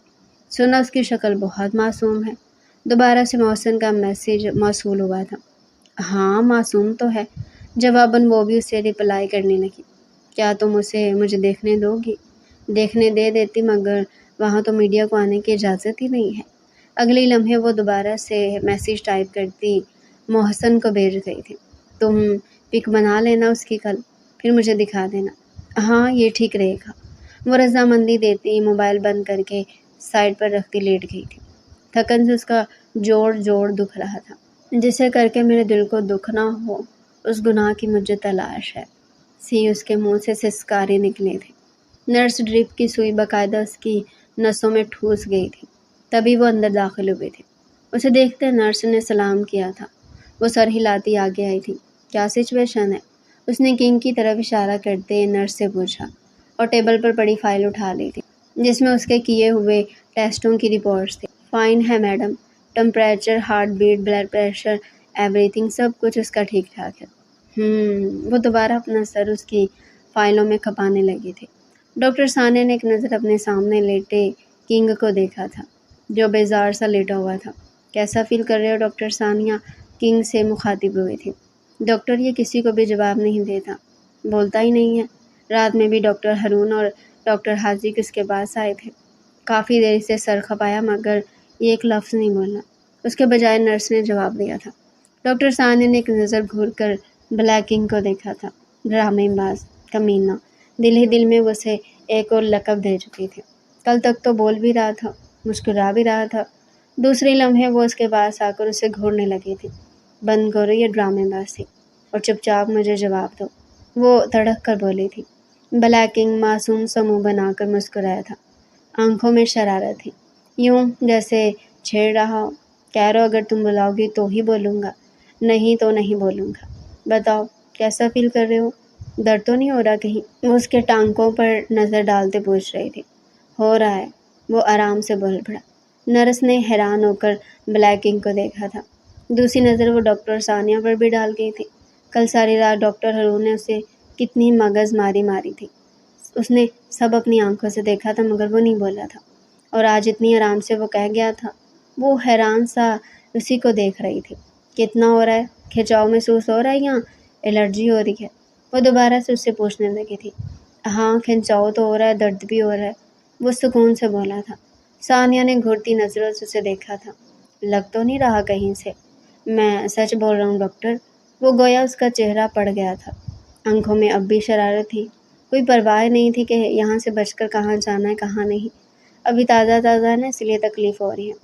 سنا اس کی شکل بہت معصوم ہے۔ دوبارہ سے محسن کا میسج موصول ہوا تھا۔ ہاں، معصوم تو ہے، جواباً وہ بھی اسے رپلائی کرنے لگی۔ کیا تم اسے مجھے دیکھنے دو گی؟ دیکھنے دے دیتی، مگر وہاں تو میڈیا کو آنے کی اجازت ہی نہیں ہے۔ اگلی لمحے وہ دوبارہ سے میسج ٹائپ کرتی محسن کو بھیج گئی تھی۔ تم پک بنا لینا اس کی کل، پھر مجھے دکھا دینا۔ ہاں، یہ ٹھیک رہے گا۔ وہ رضامندی دیتی موبائل بند کر کے سائڈ پر رکھتی لیٹ گئی تھی۔ تھکن سے اس کا جوڑ دکھ رہا تھا۔ جسے کر کے میرے دل کو دکھ نہ ہو، اس گناہ کی مجھے تلاش ہے۔ اس کے منہ سے سسکارے نکلے تھے۔ نرس ڈرپ کی سوئی باقاعدہ اس کی نسوں میں ٹھوس گئی تھی۔ تبھی وہ اندر داخل ہوئے تھے۔ اسے دیکھتے نرس نے سلام کیا تھا۔ وہ سر ہلاتی آگے آئی تھی۔ کیا سچویشن ہے؟ اس نے کنگ کی طرف اشارہ کرتے نرس سے پوچھا، اور ٹیبل پر پڑی فائل اٹھا لی تھی جس میں اس کے کیے ہوئے ٹیسٹوں کی رپورٹس تھی۔ فائن ہے madam, temperature, heart beat, blood pressure, every thing, سب کچھ اس کا ٹھیک ٹھاک ہے۔ وہ دوبارہ اپنا سر اس کی فائلوں میں کھپانے لگی تھی۔ ڈاکٹر ثانیہ نے ایک نظر اپنے سامنے لیٹے کنگ کو دیکھا تھا، جو بیزار سا لیٹا ہوا تھا۔ کیسا فیل کر رہے ہو ڈاکٹر ثانیہ کنگ سے مخاطب ہوئی تھی۔ ڈاکٹر یہ کسی کو بھی جواب نہیں دیتا، بولتا ہی نہیں ہے۔ رات میں بھی ڈاکٹر ہارون اور ڈاکٹر حاذق اس کے پاس آئے تھے۔ کافی دیر سے سر کھپایا مگر یہ ایک لفظ نہیں بولا۔ اس کے بجائے نرس نے جواب دیا تھا۔ ڈاکٹر ثانیہ نے ایک نظر گھور کر بلیک کنگ کو دیکھا تھا۔ ڈرامے باز، کمینہ، دل ہی دل میں وہ اسے ایک اور لقب دے چکی تھی۔ کل تک تو بول بھی رہا تھا، مسکرا بھی رہا تھا، دوسرے لمحے وہ اس کے پاس آ کر اسے گھورنے لگی تھی۔ بند کرو یہ ڈرامے بازی اور چپ چاپ مجھے جواب دو، وہ تڑک کر بولی تھی۔ بلیک کنگ معصوم سا منہ بنا کر مسکرایا تھا، آنکھوں میں شرارت تھی، یوں جیسے چھیڑ رہا ہو۔ کہہ رہو اگر تم بلاؤ گی تو ہی بولوں گا، نہیں تو نہیں بولوں گا۔ بتاؤ کیسا فیل کر رہے ہو؟ درد تو نہیں ہو رہا کہیں؟ وہ اس کے ٹانکوں پر نظر ڈالتے پوچھ رہی تھی۔ ہو رہا ہے، وہ آرام سے بول پڑا۔ نرس نے حیران ہو کر بلیک کنگ کو دیکھا تھا۔ دوسری نظر وہ ڈاکٹر ثانیہ پر بھی ڈال گئی تھی۔ کل ساری رات ڈاکٹر ہارون نے اسے کتنی مغز ماری تھی۔ اس نے سب اپنی آنکھوں سے دیکھا تھا مگر وہ نہیں بولا تھا، اور آج اتنی آرام سے وہ کہہ گیا تھا۔ وہ حیران سا اسی کو دیکھ رہی تھی۔ کتنا ہو رہا ہے؟ کھچاؤ محسوس ہو رہا ہے یا الرجی ہو رہی ہے؟ وہ دوبارہ سے اس سے پوچھنے لگی تھی۔ ہاں کھنچاؤ تو ہو رہا ہے، درد بھی ہو رہا ہے، وہ سکون سے بولا تھا۔ ثانیہ نے گھورتی نظروں سے اسے دیکھا تھا۔ لگ تو نہیں رہا کہیں سے؟ میں سچ بول رہا ہوں ڈاکٹر۔ وہ گویا اس کا چہرہ پڑ گیا تھا، آنکھوں میں اب بھی شرارت تھی، کوئی پرواہ نہیں تھی کہ یہاں سے بچ کر کہاں جانا ہے کہاں نہیں۔ ابھی تازہ ہے نا، اس لیے تکلیف ہو رہی ہے،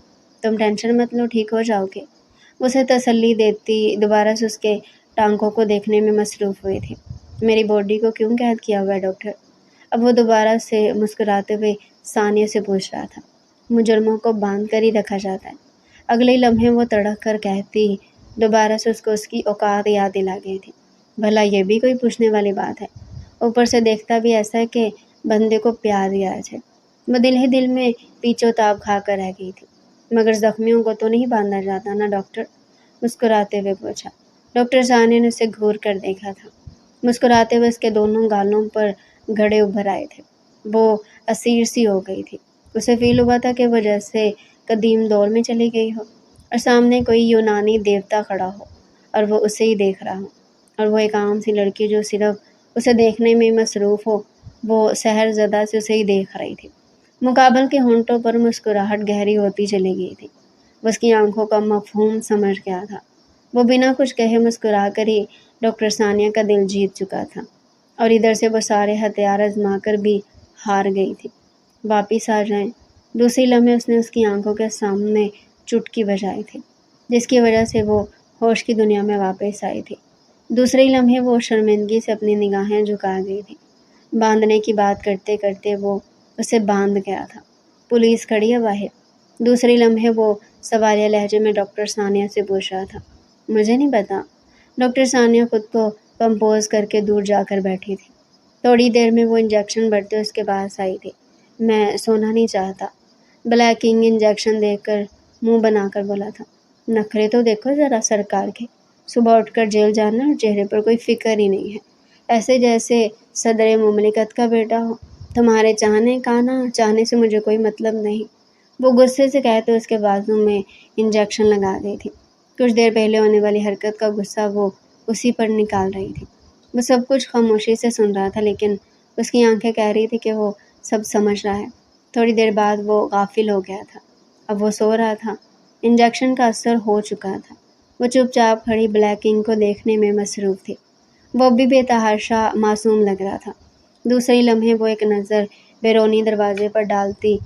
تم ٹینشن مت لو، ٹھیک ہو جاؤ گے۔ اسے تسلی دیتی دوبارہ سے اس کے ٹانکوں کو دیکھنے میں مصروف ہوئی تھی۔ میری باڈی کو کیوں قید کیا ہوا ہے ڈاکٹر؟ اب وہ دوبارہ سے مسکراتے ہوئے ثانیہ سے پوچھ رہا تھا۔ مجرموں کو باندھ کر ہی رکھا جاتا ہے۔ اگلے لمحے وہ تڑک کر کہتی دوبارہ سے اس کی اوقات یاد دلا گئی تھی۔ بھلا یہ بھی کوئی پوچھنے والی بات ہے؟ اوپر سے دیکھتا بھی ایسا ہے کہ بندے کو پیار دیا جائے۔ وہ دل ہی دل میں پیچو تاب کھا کر رہ گئی تھی۔ مگر زخمیوں کو تو نہیں باندھا جاتا نا ڈاکٹر؟ مسکراتے ہوئے پوچھا۔ ڈاکٹر ثانیہ نے اسے گھور کر دیکھا تھا۔ مسکراتے ہوئے اس کے دونوں گالوں پر گھڑے ابھر آئے تھے۔ وہ اسیر سی ہو گئی تھی۔ اسے فیل ہوا تھا کہ وہ جیسے قدیم دور میں چلی گئی ہو اور سامنے کوئی یونانی دیوتا کھڑا ہو اور وہ اسے ہی دیکھ رہا ہو، اور وہ ایک عام سی لڑکی جو صرف اسے دیکھنے میں مصروف ہو، وہ سحر زدہ سے اسے ہی دیکھ رہی تھی۔ مقابل کے ہونٹوں پر مسکراہٹ گہری ہوتی چلی گئی تھی۔ وہ اس کی آنکھوں کا مفہوم سمجھ گیا تھا۔ وہ بنا کچھ کہے مسکرا کر ہی ڈاکٹر ثانیہ کا دل جیت چکا تھا، اور ادھر سے وہ سارے ہتھیار آزما کر بھی ہار گئی تھی۔ واپس آ جائیں۔ دوسری لمحے اس نے اس کی آنکھوں کے سامنے چٹکی بجائی تھی، جس کی وجہ سے وہ ہوش کی دنیا میں واپس آئی تھی۔ دوسرے لمحے وہ شرمندگی سے اپنی نگاہیں جھکا گئی تھی۔ باندھنے کی بات کرتے کرتے وہ اسے باندھ گیا تھا۔ پولیس کھڑی ہے باہر۔ دوسرے لمحے وہ سوالیہ لہجے میں ڈاکٹر ثانیہ سے پوچھ رہا تھا۔ مجھے نہیں پتا۔ ڈاکٹر ثانیہ خود کو کمپوز کر کے دور جا کر بیٹھی تھی۔ تھوڑی دیر میں وہ انجیکشن بھرتے اس کے پاس آئی تھی۔ میں سونا نہیں چاہتا۔ بلیک کنگ انجیکشن دے کر منہ بنا کر بولا تھا۔ نخرے تو دیکھو ذرا سرکار کے، صبح اٹھ کر جیل جانا اور چہرے پر کوئی فکر ہی نہیں ہے، ایسے جیسے صدر مملکت کا بیٹا ہو۔ تمہارے چاہنے کا نہ چاہنے سے مجھے کوئی مطلب نہیں۔ وہ غصے سے کہتے اس کے بازو میں انجیکشن لگا گئی تھی۔ کچھ دیر پہلے ہونے والی حرکت کا غصہ وہ اسی پر نکال رہی تھی۔ وہ سب کچھ خاموشی سے سن رہا تھا، لیکن اس کی آنکھیں کہہ رہی تھی کہ وہ سب سمجھ رہا ہے۔ تھوڑی دیر بعد وہ غافل ہو گیا تھا۔ اب وہ سو رہا تھا۔ انجیکشن کا اثر ہو چکا تھا۔ وہ چپ چاپ کھڑی بلیک کنگ کو دیکھنے میں مصروف تھی۔ وہ بھی بے تحاشا معصوم لگ رہا تھا۔ دوسری لمحے وہ ایک نظر بیرونی دروازے پر ڈالتی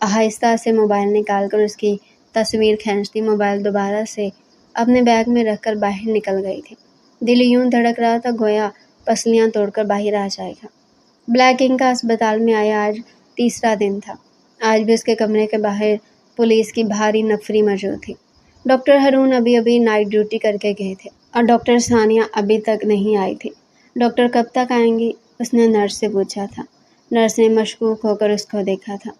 آہستہ سے موبائل نکال کر اس کی تصویر کھینچتی موبائل دوبارہ سے اپنے بیگ میں رکھ کر باہر نکل گئی تھی۔ دل یوں دھڑک رہا تھا گویا پسلیاں توڑ کر باہر آ جائے گا۔ بلیک کنگ کا اسپتال میں آیا آج تیسرا دن تھا۔ آج بھی اس کے کمرے کے باہر پولیس کی بھاری نفری موجود تھی۔ ڈاکٹر ہارون ابھی نائٹ ڈیوٹی کر کے گئے تھے اور ڈاکٹر ثانیہ ابھی تک نہیں آئی تھی۔ ڈاکٹر کب تک آئیں گی؟ اس نے نرس سے پوچھا تھا۔ نرس نے مشکوک ہو کر اس کو دیکھا تھا۔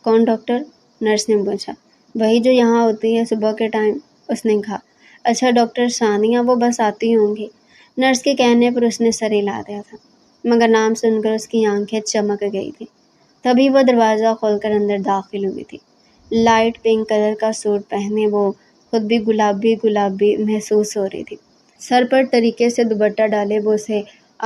کون ڈاکٹر؟ نرس نے پوچھا۔ وہی جو یہاں ہوتی ہے صبح کے ٹائم، اس نے کہا۔ اچھا ڈاکٹر ثانیہ، وہ بس آتی ہوں گی۔ نرس کے کہنے پر اس نے سر ہلا دیا تھا، مگر نام سن کر اس کی آنکھیں چمک گئی تھیں۔ تبھی وہ دروازہ کھول کر اندر داخل ہوئی تھی۔ لائٹ پنک کلر کا سوٹ پہنے وہ خود بھی گلابی گلابی محسوس ہو رہی تھی۔ سر پر طریقے سے دوپٹہ ڈالے وہ اسے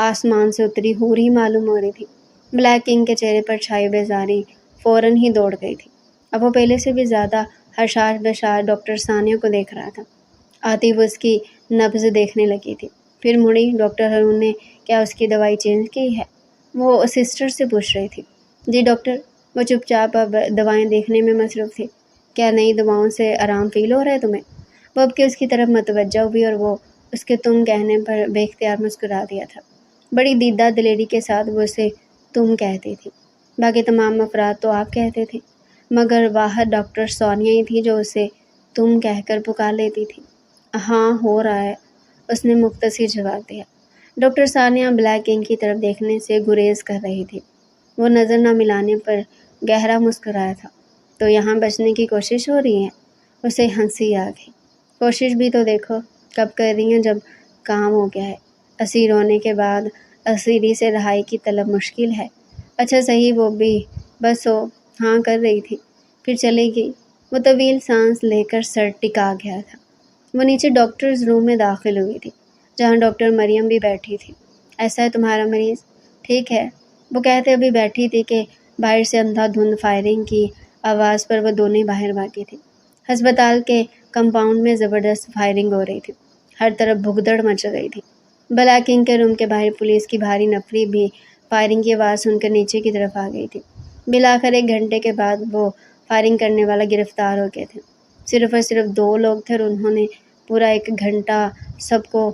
آسمان سے اتری حوری معلوم ہو رہی تھی۔ بلیک انگ کے چہرے پر چھائی بیزاری فوراً ہی دوڑ گئی تھی۔ اب وہ پہلے سے بھی زیادہ حشاش بشاش ڈاکٹر ثانیہ کو دیکھ رہا تھا۔ آتی وہ اس کی نبض دیکھنے لگی تھی، پھر مڑی۔ ڈاکٹر ہارون نے کیا اس کی دوائی چینج کی ہے؟ وہ سسٹر سے پوچھ رہی تھی۔ جی ڈاکٹر۔ وہ چپ چاپ اب دوائیں دیکھنے میں مصروف تھی۔ کیا نئی دواؤں سے آرام فیل ہو رہا ہے تمہیں؟ وہ اب کے اس کی طرف متوجہ ہوئی اور وہ اس کے تم کہنے پر بے اختیار مسکرا دیا تھا۔ بڑی دیدہ دلیری کے ساتھ وہ اسے تم کہتی تھی، باقی تمام افراد تو آپ کہتے تھے، مگر واحد ڈاکٹر ثانیہ ہی تھی جو اسے تم کہہ کر پکار لیتی تھی۔ ہاں ہو رہا ہے، اس نے مختصر جواب دیا۔ ڈاکٹر ثانیہ بلیک انگ کی طرف دیکھنے سے گریز کر رہی تھی۔ وہ نظر نہ ملانے پر گہرا مسکرایا تھا۔ تو یہاں بچنے کی کوشش ہو رہی ہے؟ اسے ہنسی آ گئی۔ کوشش بھی تو دیکھو کب کر رہی ہیں جب کام ہو گیا ہے۔ اسیر ہونے کے بعد اسیری سے رہائی کی طلب مشکل ہے۔ اچھا صحیح، وہ بھی بس وہ ہاں کر رہی تھی، پھر چلے گئی۔ وہ طویل سانس لے کر سر ٹکا گیا تھا۔ وہ نیچے ڈاکٹرز روم میں داخل ہوئی تھی، جہاں ڈاکٹر مریم بھی بیٹھی تھی۔ ایسا ہے تمہارا مریض؟ ٹھیک ہے، وہ کہتے ابھی بیٹھی تھی کہ باہر سے اندھا دھند فائرنگ کی آواز پر وہ دونوں باہر بھاگی تھی۔ ہسپتال کے کمپاؤنڈ میں زبردست فائرنگ ہو رہی تھی، ہر طرف بھگدڑ مچ گئی تھی۔ بلیک انگ کے روم کے باہر پولیس کی بھاری نفری بھی فائرنگ کی آواز سن کر نیچے کی طرف آ گئی تھی۔ بالآخر 1 گھنٹے کے بعد وہ فائرنگ کرنے والا گرفتار ہو گئے تھے۔ صرف اور صرف 2 لوگ تھے اور انہوں نے پورا 1 گھنٹہ سب کو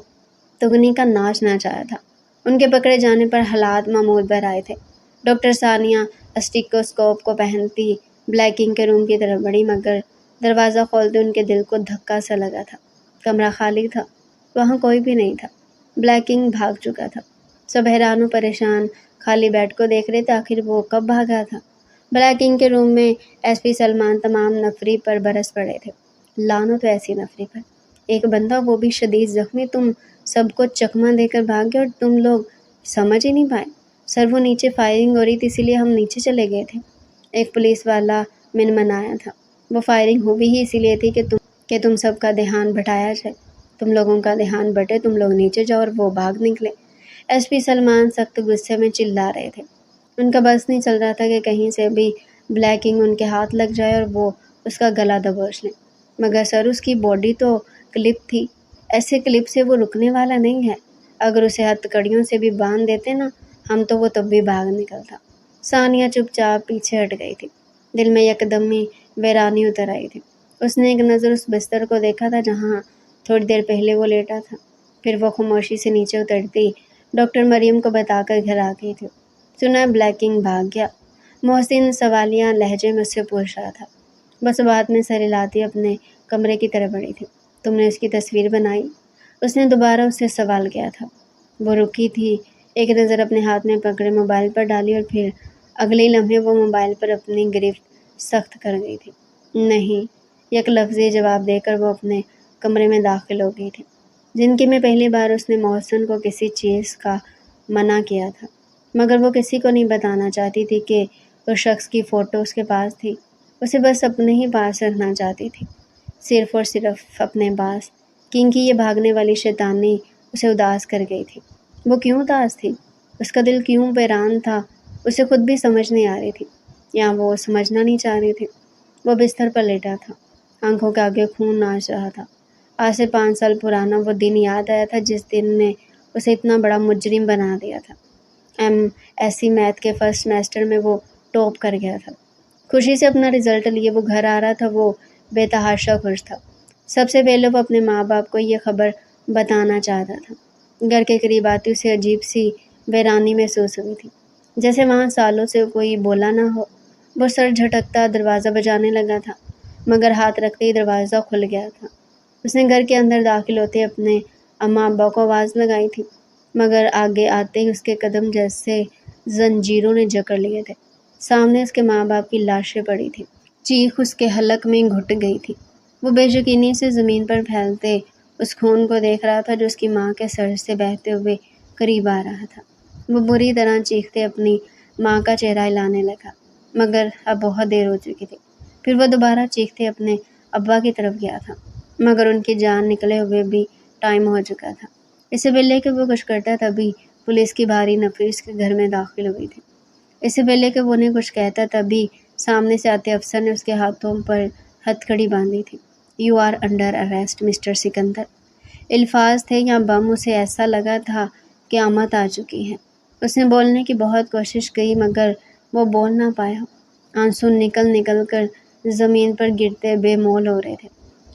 تغنی کا ناچ نچایا تھا۔ ان کے پکڑے جانے پر حالات معمول پر آئے تھے۔ ڈاکٹر ثانیہ اسٹیتھوسکوپ کو پہنتی بلیک انگ کے روم کی طرف بڑھی، مگر دروازہ کھولتے ان کے دل کو دھکا سا لگا تھا۔ کمرہ خالی تھا، وہاں کوئی بھی نہیں تھا۔ بلیک انگ بھاگ چکا تھا۔ سب حیران و پریشان خالی بیڈ کو دیکھ رہے تھے، آخر وہ کب بھاگا تھا؟ بلیک انگ کے روم میں ایس پی سلمان تمام نفری پر برس پڑے تھے۔ لعنت ایسی نفری پر! ایک بندہ، وہ بھی شدید زخمی، تم سب کو چکمہ دے کر بھاگ گئے اور تم لوگ سمجھ ہی نہیں پائے؟ سر وہ نیچے فائرنگ ہو رہی تھی، اسی لیے ہم نیچے چلے گئے تھے۔ ایک پولیس والا منمنایا تھا۔ وہ فائرنگ ہوئی ہی اسی لیے تھی کہ تم سب کا دھیان بٹایا جائے، تم لوگوں کا دھیان بٹے، تم لوگ نیچے جاؤ، اور وہ بھاگ نکلے۔ ایس پی سلمان سخت غصے میں چلا رہے تھے۔ ان کا بس نہیں چل رہا تھا کہ کہیں سے بھی بلیک انگ ان کے ہاتھ لگ جائے اور وہ اس کا گلا دبوچ لیں، مگر سر اس کی باڈی تو کلپ تھی، ایسے کلپ سے وہ رکنے والا نہیں ہے۔ اگر اسے ہتھکڑیوں سے بھی باندھ دیتے نا ہم تو وہ تب بھی بھاگ نکلتا۔ ثانیہ چپ چاپ پیچھے ہٹ گئی تھی۔ دل میں یکدمی ویرانی اتر آئی تھی۔ اس نے ایک نظر اس بستر کو دیکھا تھا جہاں تھوڑی دیر پہلے وہ لیٹا تھا، پھر وہ خاموشی سے نیچے اترتی ڈاکٹر مریم کو بتا کر گھر آ گئی تھی۔ سنا ہے بلیک انگ بھاگ گیا؟ محسن سوالیہ لہجے میں اس سے پوچھ رہا تھا۔ بس بات میں سر ہلاتی اپنے کمرے کی طرف بڑھی تھی۔ تم نے اس کی تصویر بنائی؟ اس نے دوبارہ اس سے سوال کیا تھا۔ وہ رکی تھی، ایک نظر اپنے ہاتھ میں پکڑے موبائل پر ڈالی اور پھر اگلے لمحے وہ موبائل پر اپنی گرفت سخت کر گئی تھی۔ نہیں، یک لفظی جواب دے کر وہ اپنے کمرے میں داخل ہو گئی تھی۔ زندگی میں پہلی بار اس نے محسن کو کسی چیز کا منع کیا تھا، مگر وہ کسی کو نہیں بتانا چاہتی تھی کہ اس شخص کی فوٹو اس کے پاس تھی۔ اسے بس اپنے ہی پاس رکھنا چاہتی تھی، صرف اور صرف اپنے پاس، کیونکہ یہ بھاگنے والی شیطانی اسے اداس کر گئی تھی۔ وہ کیوں اداس تھی؟ اس کا دل کیوں ویران تھا؟ اسے خود بھی سمجھ نہیں آ رہی تھی، یا وہ سمجھنا نہیں چاہ رہی تھی۔ وہ بستر پر لیٹا تھا، آنکھوں کے آگے خون ناچ رہا تھا۔ آج سے 5 سال پرانا وہ دن یاد آیا تھا جس دن نے اسے اتنا بڑا مجرم بنا دیا تھا۔ MSc میتھ کے فرسٹ سیمسٹر میں وہ ٹاپ کر گیا تھا۔ خوشی سے اپنا رزلٹ لیے وہ گھر آ رہا تھا، وہ بے تحاشا خوش تھا۔ سب سے پہلے وہ اپنے ماں باپ کو یہ خبر بتانا چاہتا تھا۔ گھر کے قریب آتی اسے عجیب سی ویرانی محسوس ہوئی تھی، جیسے وہاں سالوں سے کوئی بولا نہ ہو۔ وہ سر جھٹکتا دروازہ بجانے لگا تھا، مگر ہاتھ رکھتے ہی دروازہ کھل گیا تھا۔ اس نے گھر کے اندر داخل ہوتے اپنے اماں ابا کو آواز لگائی تھی، مگر آگے آتے ہی اس کے قدم جیسے زنجیروں نے جکڑ لیے تھے۔ سامنے اس کے ماں باپ کی لاشیں پڑی تھیں، چیخ اس کے حلق میں گھٹ گئی تھی۔ وہ بے یقینی سے زمین پر پھیلتے اس خون کو دیکھ رہا تھا جو اس کی ماں کے سر سے بہتے ہوئے قریب آ رہا تھا۔ وہ بری طرح چیختے اپنی ماں کا چہرہ ہلانے لگا، مگر اب بہت دیر ہو چکی تھی۔ پھر وہ دوبارہ چیختے اپنے ابا کی طرف گیا تھا۔ مگر ان کی جان نکلے ہوئے بھی ٹائم ہو چکا تھا۔ اس سے پہلے کہ وہ کچھ کرتا تبھی پولیس کی بھاری نفری اس کے گھر میں داخل ہوئی تھی۔ اس سے پہلے کہ وہ انہیں کچھ کہتا تبھی سامنے سے آتے افسر نے اس کے ہاتھوں پر ہتھ کڑی باندھی تھی۔ "You are under arrest mister Sikandar". الفاظ تھے یا بم، اسے ایسا لگا تھا قیامت آ چکی ہے۔ اس نے بولنے کی بہت کوشش کی مگر وہ بول نہ پایا۔ آنسو نکل نکل کر زمین پر گرتے بے مول ہو رہے تھے۔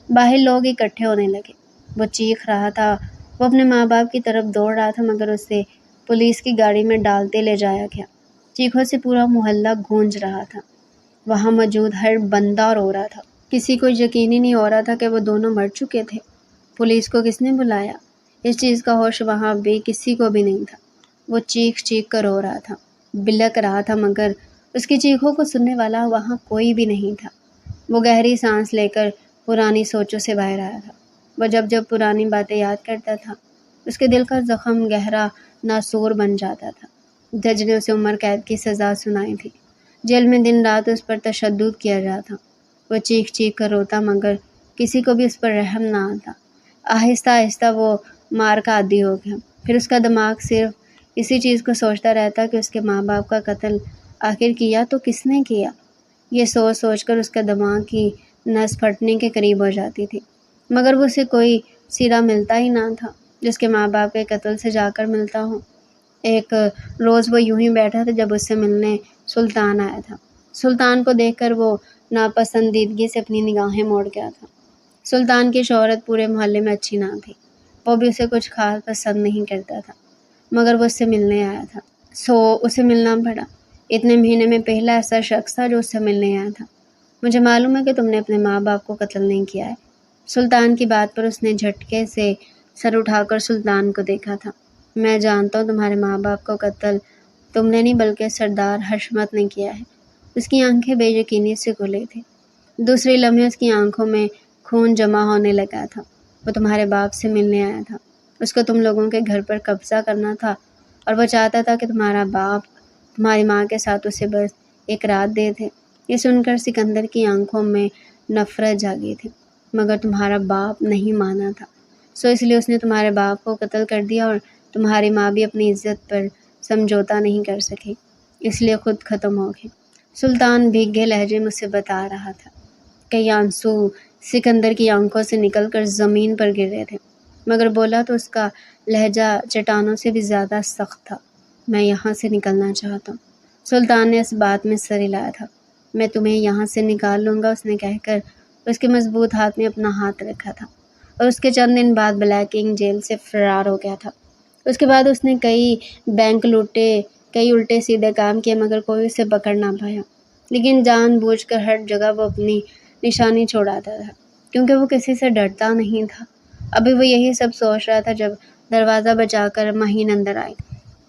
باہر لوگ اکٹھے ہونے لگے۔ وہ چیخ رہا تھا، وہ اپنے ماں باپ کی طرف دوڑ رہا تھا مگر اسے پولیس کی گاڑی میں ڈالتے لے جایا گیا۔ چیخوں سے پورا محلہ گونج رہا تھا۔ وہاں موجود ہر بندہ رو رہا تھا۔ کسی کو یقین ہی نہیں ہو رہا تھا کہ وہ دونوں مر چکے تھے۔ پولیس کو کس نے بلایا؟ اس چیز کا ہوش وہاں بھی کسی کو بھی نہیں تھا۔ وہ چیخ چیخ کر رو رہا تھا، بلک رہا تھا مگر اس کی چیخوں کو سننے والا وہاں کوئی بھی نہیں تھا۔ وہ گہری سانس لے کر پرانی سوچوں سے باہر آیا تھا۔ وہ جب جب پرانی باتیں یاد کرتا تھا اس کے دل کا زخم گہرا ناسور بن جاتا تھا۔ جج نے اسے عمر قید کی سزا سنائی تھی۔ جیل میں دن رات اس پر تشدد کیا جاتا تھا۔ وہ چیخ چیخ کر روتا مگر کسی کو بھی اس پر رحم نہ آتا۔ آہستہ آہستہ وہ مار کا عادی ہو گیا۔ پھر اس کا دماغ صرف اسی چیز کو سوچتا رہتا کہ اس کے ماں باپ کا قتل آخر کیا تو کس نے کیا۔ یہ سوچ سوچ کر اس کا دماغ کی نس پھٹنے کے قریب ہو جاتی تھی مگر وہ اسے کوئی سیرا ملتا ہی نہ تھا جس کے ماں باپ کے قتل سے جا کر ملتا ہو۔ ایک روز وہ یوں ہی بیٹھا تھا جب اس سے ملنے سلطان آیا تھا۔ سلطان کو دیکھ کر وہ ناپسندیدگی سے اپنی نگاہیں موڑ گیا تھا۔ سلطان کی شہرت پورے محلے میں اچھی نہ تھی۔ وہ بھی اسے کچھ خاص پسند نہیں کرتا تھا مگر وہ اس سے ملنے آیا تھا سو اسے ملنا پڑا۔ اتنے مہینے میں پہلا ایسا شخص تھا جو اس سے ملنے آیا تھا۔ "مجھے معلوم ہے کہ تم نے اپنے ماں باپ کو قتل نہیں کیا ہے"۔ سلطان کی بات پر اس نے جھٹکے سے سر اٹھا کر سلطان کو دیکھا تھا۔ "میں جانتا ہوں تمہارے ماں باپ کو قتل تم نے نہیں بلکہ سردار حشمت نے کیا ہے"۔ اس کی آنکھیں بے یقینی سے کھلی تھیں۔ دوسری لمحے اس کی آنکھوں میں خون جمع ہونے لگا تھا۔ وہ تمہارے باپ سے ملنے آیا تھا۔ اس کو تم لوگوں کے گھر پر قبضہ کرنا تھا اور وہ چاہتا تھا کہ تمہارا باپ تمہاری ماں کے ساتھ اسے بس ایک رات دے دے۔ یہ سن کر سکندر کی آنکھوں میں نفرت جاگی تھی مگر تمہارا باپ نہیں مانا تھا سو اس لیے اس نے تمہارے باپ کو قتل کر دیا اور تمہاری ماں بھی اپنی عزت پر سمجھوتا نہیں کر سکی اس لیے خود ختم ہو گئی۔ سلطان بھیگے لہجے میں اسے بتا رہا تھا۔ کئی آنسو سکندر کی آنکھوں سے نکل کر زمین پر گر رہے تھے مگر بولا تو اس کا لہجہ چٹانوں سے بھی زیادہ سخت تھا۔ "میں یہاں سے نکلنا چاہتا ہوں"۔ سلطان نے اس بات میں سر ہلایا تھا۔ "میں تمہیں یہاں سے نکال لوں گا"، اس نے کہہ کر اس کے مضبوط ہاتھ میں اپنا ہاتھ رکھا تھا اور اس کے چند دن بعد بلیک کنگ جیل سے فرار ہو گیا تھا۔ اس کے بعد اس نے کئی بینک لوٹے، کئی الٹے سیدھے کام کیے مگر کوئی اسے پکڑ نہ پایا۔ لیکن جان بوجھ کر ہر جگہ وہ اپنی نشانی چھوڑاتا تھا کیونکہ وہ کسی سے ڈرتا نہیں تھا۔ ابھی وہ یہی سب سوچ رہا تھا جب دروازہ بجا کر مہین اندر آئی۔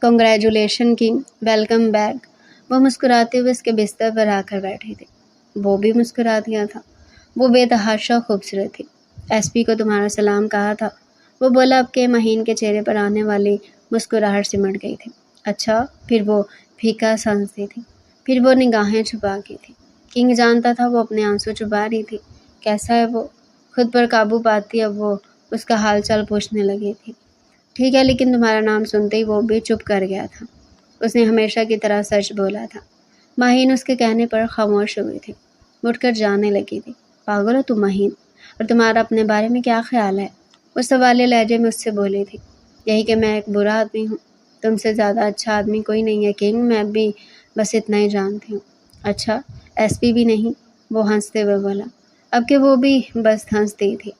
"Congratulations king, welcome back". وہ مسکراتے ہوئے اس کے بستر پر آ کر بیٹھی تھی۔ وہ بھی مسکرا دیا تھا۔ وہ بے تحاشا خوبصورت تھی۔ "ایس پی کو تمہارا سلام کہا تھا"، وہ بولا۔ اب کے مہین کے چہرے پر آنے والی مسکراہٹ سمٹ گئی تھی۔ "اچھا"، پھر وہ پھیکا سا ہنسی تھی، پھر وہ نگاہیں چھپا کی تھی۔ کنگ جانتا تھا وہ اپنے آنسو چھپا رہی تھی۔ کیسا ہے وہ؟ خود پر قابو پاتی اب وہ اس کا حال چال پوچھنے لگی تھی۔ "ٹھیک ہے لیکن تمہارا نام سنتے ہی وہ بھی چپ کر گیا تھا"۔ اس نے ہمیشہ کی طرح سچ بولا تھا۔ مہین اس کے کہنے پر خاموش ہوئی تھی، اٹھ کر جانے لگی تھی۔ "پاگل ہو تم مہین، اور تمہارا اپنے بارے میں کیا خیال ہے"، وہ سوالیہ لہجے میں اس سے بولی تھی۔ "یہی کہ میں ایک برا آدمی ہوں، تم سے زیادہ اچھا آدمی کوئی نہیں ہے کنگ، میں بھی بس اتنا ہی جانتی ہوں"۔ "اچھا، ایس پی بھی نہیں"، وہ ہنستے ہوئے بولا۔ اب کہ وہ بھی بس ہنستی تھی۔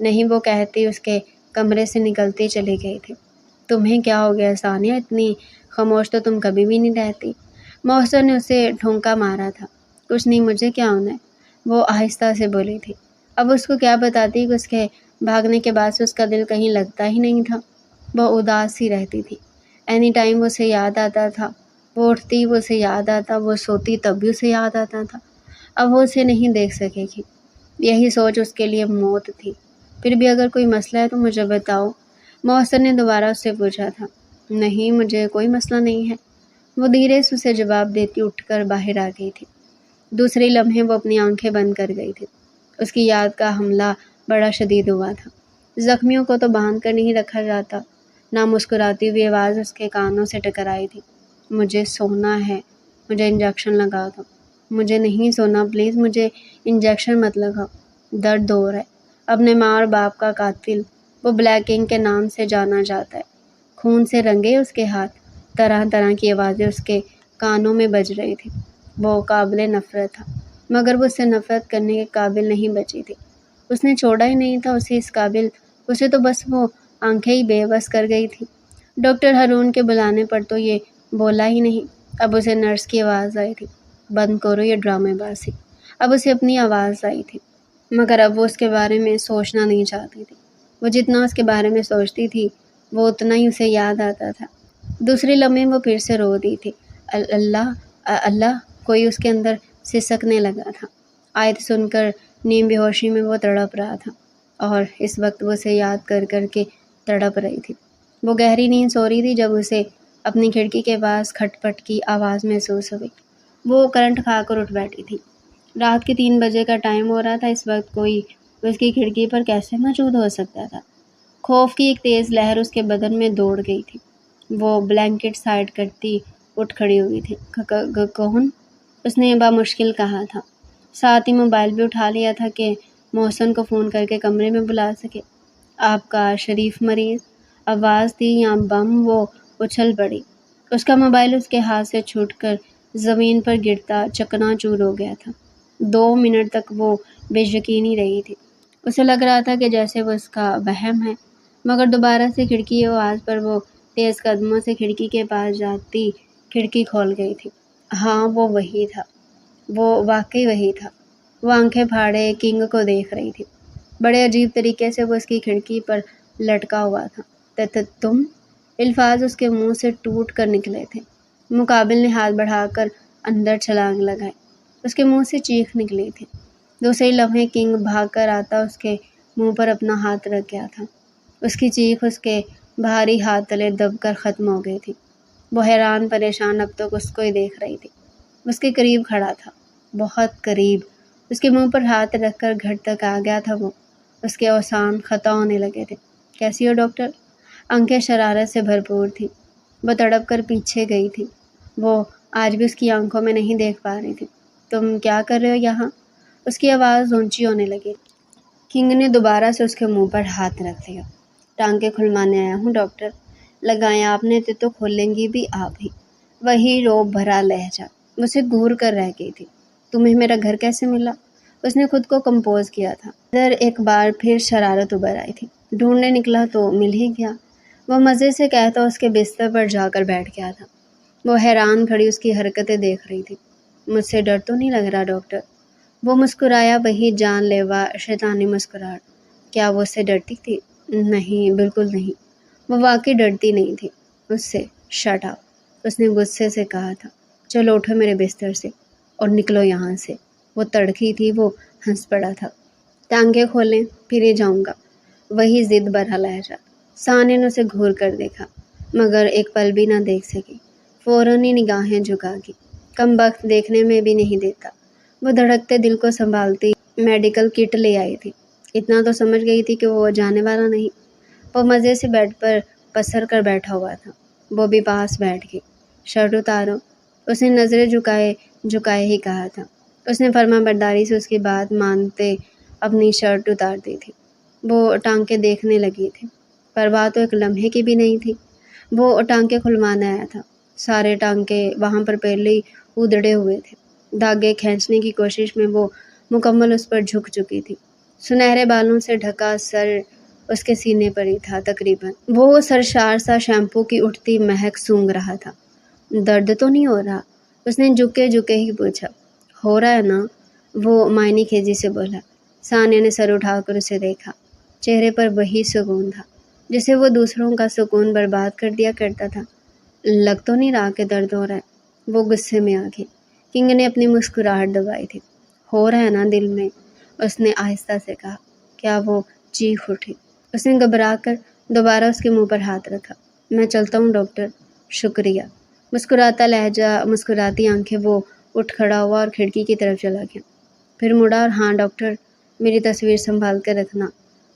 "نہیں"، وہ کہتی اس کے کمرے سے نکلتی چلی گئی تھی۔ "تمہیں کیا ہو گیا ثانیہ، اتنی خاموش تو تم کبھی بھی نہیں رہتی"، محسن نے اسے ٹھونکا مارا تھا۔ "کچھ نہیں، مجھے کیا ہونا ہے"، وہ آہستہ سے بولی تھی۔ اب اس کو کیا بتاتی کہ اس کے بھاگنے کے بعد سے اس کا دل کہیں لگتا ہی نہیں تھا۔ وہ اداس ہی رہتی تھی۔ اینی ٹائم وہ اسے یاد آتا تھا، وہ اٹھتی وہ اسے یاد آتا، وہ سوتی تب بھی اسے یاد آتا تھا۔ اب وہ اسے نہیں دیکھ سکے گی، یہی سوچ اس کے لیے موت تھی۔ "پھر بھی اگر کوئی مسئلہ ہے تو مجھے بتاؤ"، محسن نے دوبارہ اس سے پوچھا تھا۔ "نہیں، مجھے کوئی مسئلہ نہیں ہے"، وہ دھیرے سے اسے جواب دیتی اٹھ کر باہر آ گئی تھی۔ دوسری لمحے وہ اپنی آنکھیں بند کر گئی تھی۔ اس کی یاد کا حملہ بڑا شدید ہوا تھا۔ زخمیوں کو تو باندھ کر نہیں رکھا جاتا۔ نہ مسکراتی ہوئی آواز اس کے کانوں سے ٹکرائی تھی۔ مجھے سونا ہے، مجھے انجیکشن لگا دو۔ مجھے نہیں سونا، پلیز مجھے انجیکشن مت لگاؤ، درد ہو رہا ہے۔ اپنے ماں اور باپ کا قاتل، وہ بلیک انک کے نام سے جانا جاتا ہے۔ خون سے رنگے اس کے ہاتھ، طرح طرح کی آوازیں اس کے کانوں میں بج رہی تھی۔ وہ قابل نفرت تھا، مگر وہ اس سے نفرت کرنے کے قابل نہیں بچی تھی۔ اس نے چھوڑا ہی نہیں تھا اسے اس قابل، اسے تو بس وہ آنکھیں ہی بے بس کر گئی تھی۔ ڈاکٹر ہارون کے بلانے پر تو یہ بولا ہی نہیں۔ اب اسے نرس کی آواز آئی تھی، بند کرو یہ ڈرامے بازی۔ اب اسے اپنی آواز آئی تھی، مگر اب وہ اس کے بارے میں سوچنا نہیں چاہتی تھی۔ وہ جتنا اس کے بارے میں سوچتی تھی وہ اتنا ہی اسے یاد آتا تھا۔ دوسری لمحے وہ پھر سے رو دی تھی۔ اللہ اللہ، کوئی اس کے اندر سسکنے لگا تھا۔ آیت سن کر نیم بے ہوشی میں وہ تڑپ رہا تھا، اور اس وقت وہ اسے یاد کر کر کے تڑپ رہی تھی۔ وہ گہری نیند سو رہی تھی جب اسے اپنی کھڑکی کے پاس کھٹ پٹ کی آواز محسوس ہوئی۔ وہ کرنٹ کھا کر اٹھ بیٹھی تھی۔ رات کے 3 بجے کا ٹائم ہو رہا تھا۔ اس وقت کوئی اس کی کھڑکی پر کیسے موجود ہو سکتا تھا؟ خوف کی ایک تیز لہر اس کے بدن میں دوڑ گئی تھی۔ وہ بلینکٹ سائڈ کرتی اٹھ کھڑی ہوئی تھی۔ کون؟ اس نے بامشکل کہا تھا۔ ساتھ ہی موبائل بھی اٹھا لیا تھا کہ محسن کو فون کر کے کمرے میں بلا سکے۔ آپ کا شریف مریض؟ آواز تھی یا بم؟ وہ اچھل پڑی۔ اس کا موبائل اس کے ہاتھ سے چھوٹ کر زمین پر گرتا چکنا چور ہو گیا تھا۔ 2 منٹ تک وہ بے یقینی رہی تھی۔ اسے لگ رہا تھا کہ جیسے وہ اس کا وہم ہے، مگر دوبارہ سے کھڑکی کی آواز پر وہ تیز قدموں سے کھڑکی کے پاس جاتی کھڑکی کھول گئی تھی۔ ہاں، وہ وہی تھا، وہ واقعی وہی تھا۔ وہ آنکھیں پھاڑے کنگ کو دیکھ رہی تھی۔ بڑے عجیب طریقے سے وہ اس کی کھڑکی پر لٹکا ہوا تھا۔ تم؟ الفاظ اس کے منہ سے ٹوٹ کر نکلے تھے۔ مقابل نے ہاتھ بڑھا کر اندر چھلانگ لگائی۔ اس کے منہ سے چیخ نکلی تھی۔ دوسرے لمحے کنگ بھاگ کر آتا اس کے منہ پر اپنا ہاتھ رکھ گیا تھا۔ اس کی چیخ اس کے بھاری ہاتھ تلے دب کر ختم ہو گئی تھی۔ وہ حیران پریشان اب تک اس کو ہی دیکھ رہی تھی۔ اس کے قریب کھڑا تھا، بہت قریب۔ اس کے منہ پر ہاتھ رکھ کر گھٹ تک آ گیا تھا وہ۔ اس کے اوسان خطا ہونے لگے تھے۔ کیسی ہو ڈاکٹر؟ آنکھیں شرارت سے بھرپور تھی۔ وہ تڑپ کر پیچھے گئی تھی۔ وہ آج بھی اس کی آنکھوں میں نہیں دیکھ پا رہی تھی۔ تم کیا کر رہے ہو یہاں؟ اس کی آواز اونچی ہونے لگی۔ کنگ نے دوبارہ سے اس کے منہ پر ہاتھ رکھ دیا۔ ٹانکیں کھلوانے آیا ہوں ڈاکٹر۔ لگائیں آپ نے تو کھولیں گی بھی آپ ہی۔ وہی روب بھرا لہجہ۔ وہ اسے گھور کر رہ گئی تھی۔ تمہیں میرا گھر کیسے ملا؟ اس نے خود کو کمپوز کیا تھا۔ ادھر ایک بار پھر شرارت ابھر آئی تھی۔ ڈھونڈنے نکلا تو مل ہی گیا۔ وہ مزے سے کہتا اس کے بستر پر جا کر بیٹھ گیا تھا۔ وہ حیران کھڑی اس کی حرکتیں دیکھ رہی تھی۔ مجھ سے ڈر تو نہیں لگ رہا ڈاکٹر؟ وہ مسکرایا، وہی جان لیوا شیطانی مسکراہٹ۔ کیا وہ اس سے ڈرتی تھی؟ نہیں، بالکل نہیں۔ وہ واقعی ڈرتی نہیں تھی اس سے۔ شٹ اپ، اس نے غصے سے کہا تھا۔ چلو اٹھو میرے بستر سے اور نکلو یہاں سے۔ وہ تڑکھی تھی، وہ ہنس پڑا تھا۔ ٹانگیں کھولیں، پھر ہی جاؤں گا۔ وہی ضد بھرا لہجہ۔ ثانیہ نے اسے گھور کر دیکھا، مگر ایک پل بھی نہ دیکھ سکی۔ فوراً ہی نگاہیں جھکا گی۔ کم بخت دیکھنے میں بھی نہیں دیتا۔ وہ دھڑکتے دل کو سنبھالتی میڈیکل کٹ لے آئی تھی۔ اتنا تو سمجھ گئی تھی کہ وہ جانے والا نہیں۔ وہ مزے سے بیڈ پر پسر کر بیٹھا ہوا تھا۔ وہ بھی پاس بیٹھ گئی۔ شرٹ اتارو، اس نے نظریں جھکائے ہی کہا تھا۔ اس نے فرما برداری سے اس کی بات مانتے اپنی شرٹ اتار دی تھی۔ وہ ٹانکیں دیکھنے لگی تھی۔ پرواہ تو ایک لمحے کی بھی نہیں تھی۔ وہ ٹانکیں کھلوانے آیا تھا۔ سارے ٹانکے وہاں پر پہلے ہی ادڑے ہوئے تھے۔ دھاگے کھینچنے کی کوشش میں وہ مکمل اس پر جھک چکی تھی۔ سنہرے بالوں سے ڈھکا سر اس کے سینے پر ہی تھا تقریباً۔ وہ سرشار سا شیمپو کی اٹھتی مہک سونگھ رہا تھا۔ درد تو نہیں ہو رہا؟ اس نے جھکے ہی پوچھا۔ ہو رہا ہے نا، وہ معنی خیزی سے بولا۔ ثانیہ نے سر اٹھا کر اسے دیکھا۔ چہرے پر وہی سکون تھا جسے وہ دوسروں کا سکون برباد کر دیا کرتا تھا۔ لگ تو نہیں رہا کہ درد ہو رہا ہے؟ وہ غصے میں آ گئی۔ کنگ نے اپنی مسکراہٹ دبائی تھی۔ ہو رہا ہے نا دل میں، اس نے آہستہ سے کہا۔ کیا وہ چیخ اٹھی۔ اس نے گھبرا کر دوبارہ اس کے منہ پر ہاتھ رکھا۔ میں چلتا ہوں ڈاکٹر، شکریہ۔ مسکراتا لہجہ، مسکراتی آنکھیں، وہ اٹھ کھڑا ہوا اور کھڑکی کی طرف چلا گیا۔ پھر مڑا اور ہاں ڈاکٹر، میری تصویر سنبھال کر رکھنا۔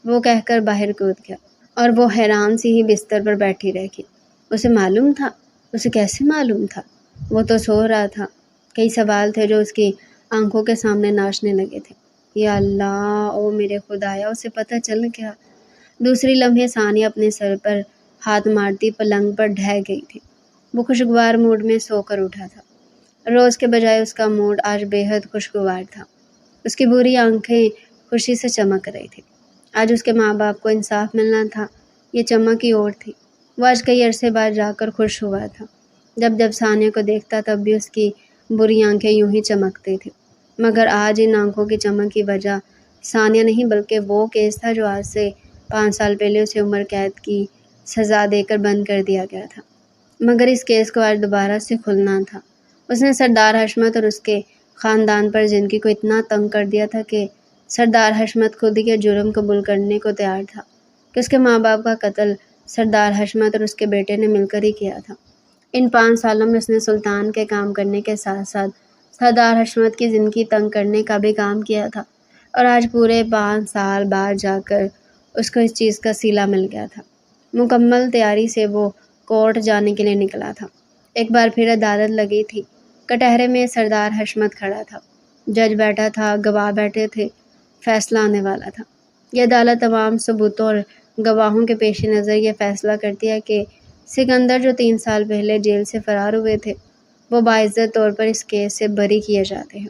وہ کہہ کر باہر کود گیا اور وہ حیران سی ہی بستر پر بیٹھی رہ گئی۔ اسے معلوم تھا؟ اسے کیسے معلوم تھا؟ وہ تو سو رہا تھا۔ کئی سوال تھے جو اس کی آنکھوں کے سامنے ناچنے لگے تھے۔ یا اللہ، او میرے خدایا، اسے پتہ چل گیا۔ دوسری لمحے ثانیہ اپنے سر پر ہاتھ مارتی پلنگ پر ڈھہ گئی تھی۔ وہ خوشگوار موڈ میں سو کر اٹھا تھا۔ روز کے بجائے اس کا موڈ آج بے حد خوشگوار تھا۔ اس کی بری آنکھیں خوشی سے چمک رہی تھی۔ آج اس کے ماں باپ کو انصاف ملنا تھا، یہ چمک ہی اور تھی۔ وہ آج کئی عرصے بعد جا کر خوش ہوا تھا۔ جب جب ثانیہ کو دیکھتا تب بھی اس کی بری آنکھیں یوں ہی چمکتی تھی، مگر آج ان آنکھوں کی چمک کی وجہ ثانیہ نہیں بلکہ وہ کیس تھا جو آج سے 5 سال پہلے اسے عمر قید کی سزا دے کر بند کر دیا گیا تھا۔ مگر اس کیس کو آج دوبارہ سے کھلنا تھا۔ اس نے سردار حشمت اور اس کے خاندان پر زندگی کو اتنا تنگ کر دیا تھا کہ سردار حشمت خود ہی جرم قبول کرنے کو تیار تھا کہ اس کے ماں باپ کا قتل سردار حشمت اور اس کے بیٹے نے مل کر ہی کیا تھا۔ ان 5 سالوں میں اس نے سلطان کے کام کرنے کے ساتھ ساتھ سردار حشمت کی زندگی تنگ کرنے کا بھی کام کیا تھا، اور آج پورے 5 سال بعد جا کر اس کو اس چیز کا صلہ مل گیا تھا۔ مکمل تیاری سے وہ کورٹ جانے کے لیے نکلا تھا۔ ایک بار پھر عدالت لگی تھی۔ کٹہرے میں سردار حشمت کھڑا تھا، جج بیٹھا تھا، گواہ بیٹھے تھے، فیصلہ آنے والا تھا۔ یہ عدالت تمام ثبوتوں اور گواہوں کے پیش نظر یہ فیصلہ کرتی ہے کہ سکندر جو 3 سال پہلے جیل سے فرار ہوئے تھے وہ باعزت طور پر اس کیس سے بری کیے جاتے ہیں،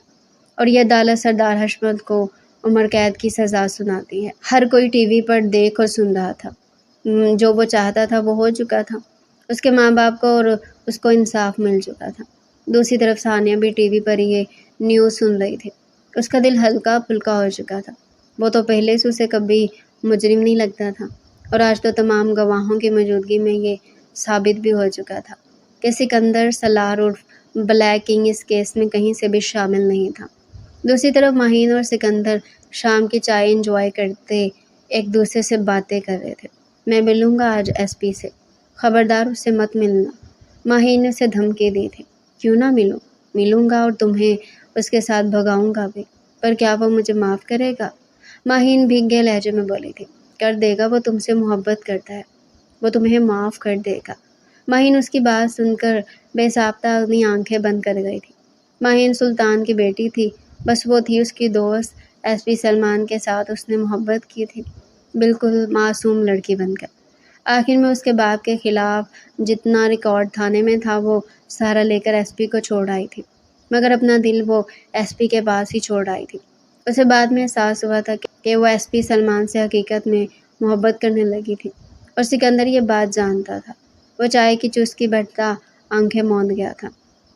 اور یہ عدالت سردار حشمت کو عمر قید کی سزا سناتی ہے۔ ہر کوئی ٹی وی پر دیکھ اور سن رہا تھا۔ جو وہ چاہتا تھا وہ ہو چکا تھا۔ اس کے ماں باپ کو اور اس کو انصاف مل چکا تھا۔ دوسری طرف ثانیہ بھی ٹی وی پر یہ نیوز سن رہی تھی۔ اس کا دل ہلکا پھلکا ہو چکا تھا۔ وہ تو پہلے سے اسے کبھی مجرم نہیں لگتا تھا، اور آج تو تمام گواہوں کی موجودگی میں یہ ثابت بھی ہو چکا تھا کہ سکندر سالار عرف بلیک کنگ اس کیس میں کہیں سے بھی شامل نہیں تھا۔ دوسری طرف ماہین اور سکندر شام کی چائے انجوائے کرتے ایک دوسرے سے باتیں کر رہے تھے۔ میں ملوں گا آج ایس پی سے، خبردار اس سے مت ملنا، ماہین نے اسے دھمکی دی تھی۔ کیوں نہ ملوں گا اور تمہیں اس کے ساتھ بھگاؤں گا بھی، پر کیا وہ مجھے معاف کرے گا؟ ماہین بھیگے لہجے میں بولی تھی۔ کر دے گا، وہ تم سے محبت کرتا ہے، وہ تمہیں معاف کر دے گا۔ ماہین اس کی بات سن کر بے ساختہ اپنی آنکھیں بند کر گئی تھی۔ ماہین سلطان کی بیٹی تھی، بس وہ تھی اس کی دوست ایس پی سلمان کے ساتھ اس نے محبت کی تھی، بالکل معصوم لڑکی بن کر۔ آخر میں اس کے باپ کے خلاف جتنا ریکارڈ تھانے میں تھا وہ سارا لے کر ایس پی کو چھوڑ آئی تھی، مگر اپنا دل وہ ایس پی کے پاس ہی چھوڑ آئی تھی۔ اسے بعد میں احساس ہوا تھا کہ وہ ایس پی سلمان سے حقیقت میں محبت کرنے لگی تھی، اور سکندر یہ بات جانتا تھا۔ وہ چائے کی چسکی بھرتا آنکھیں موند گیا تھا۔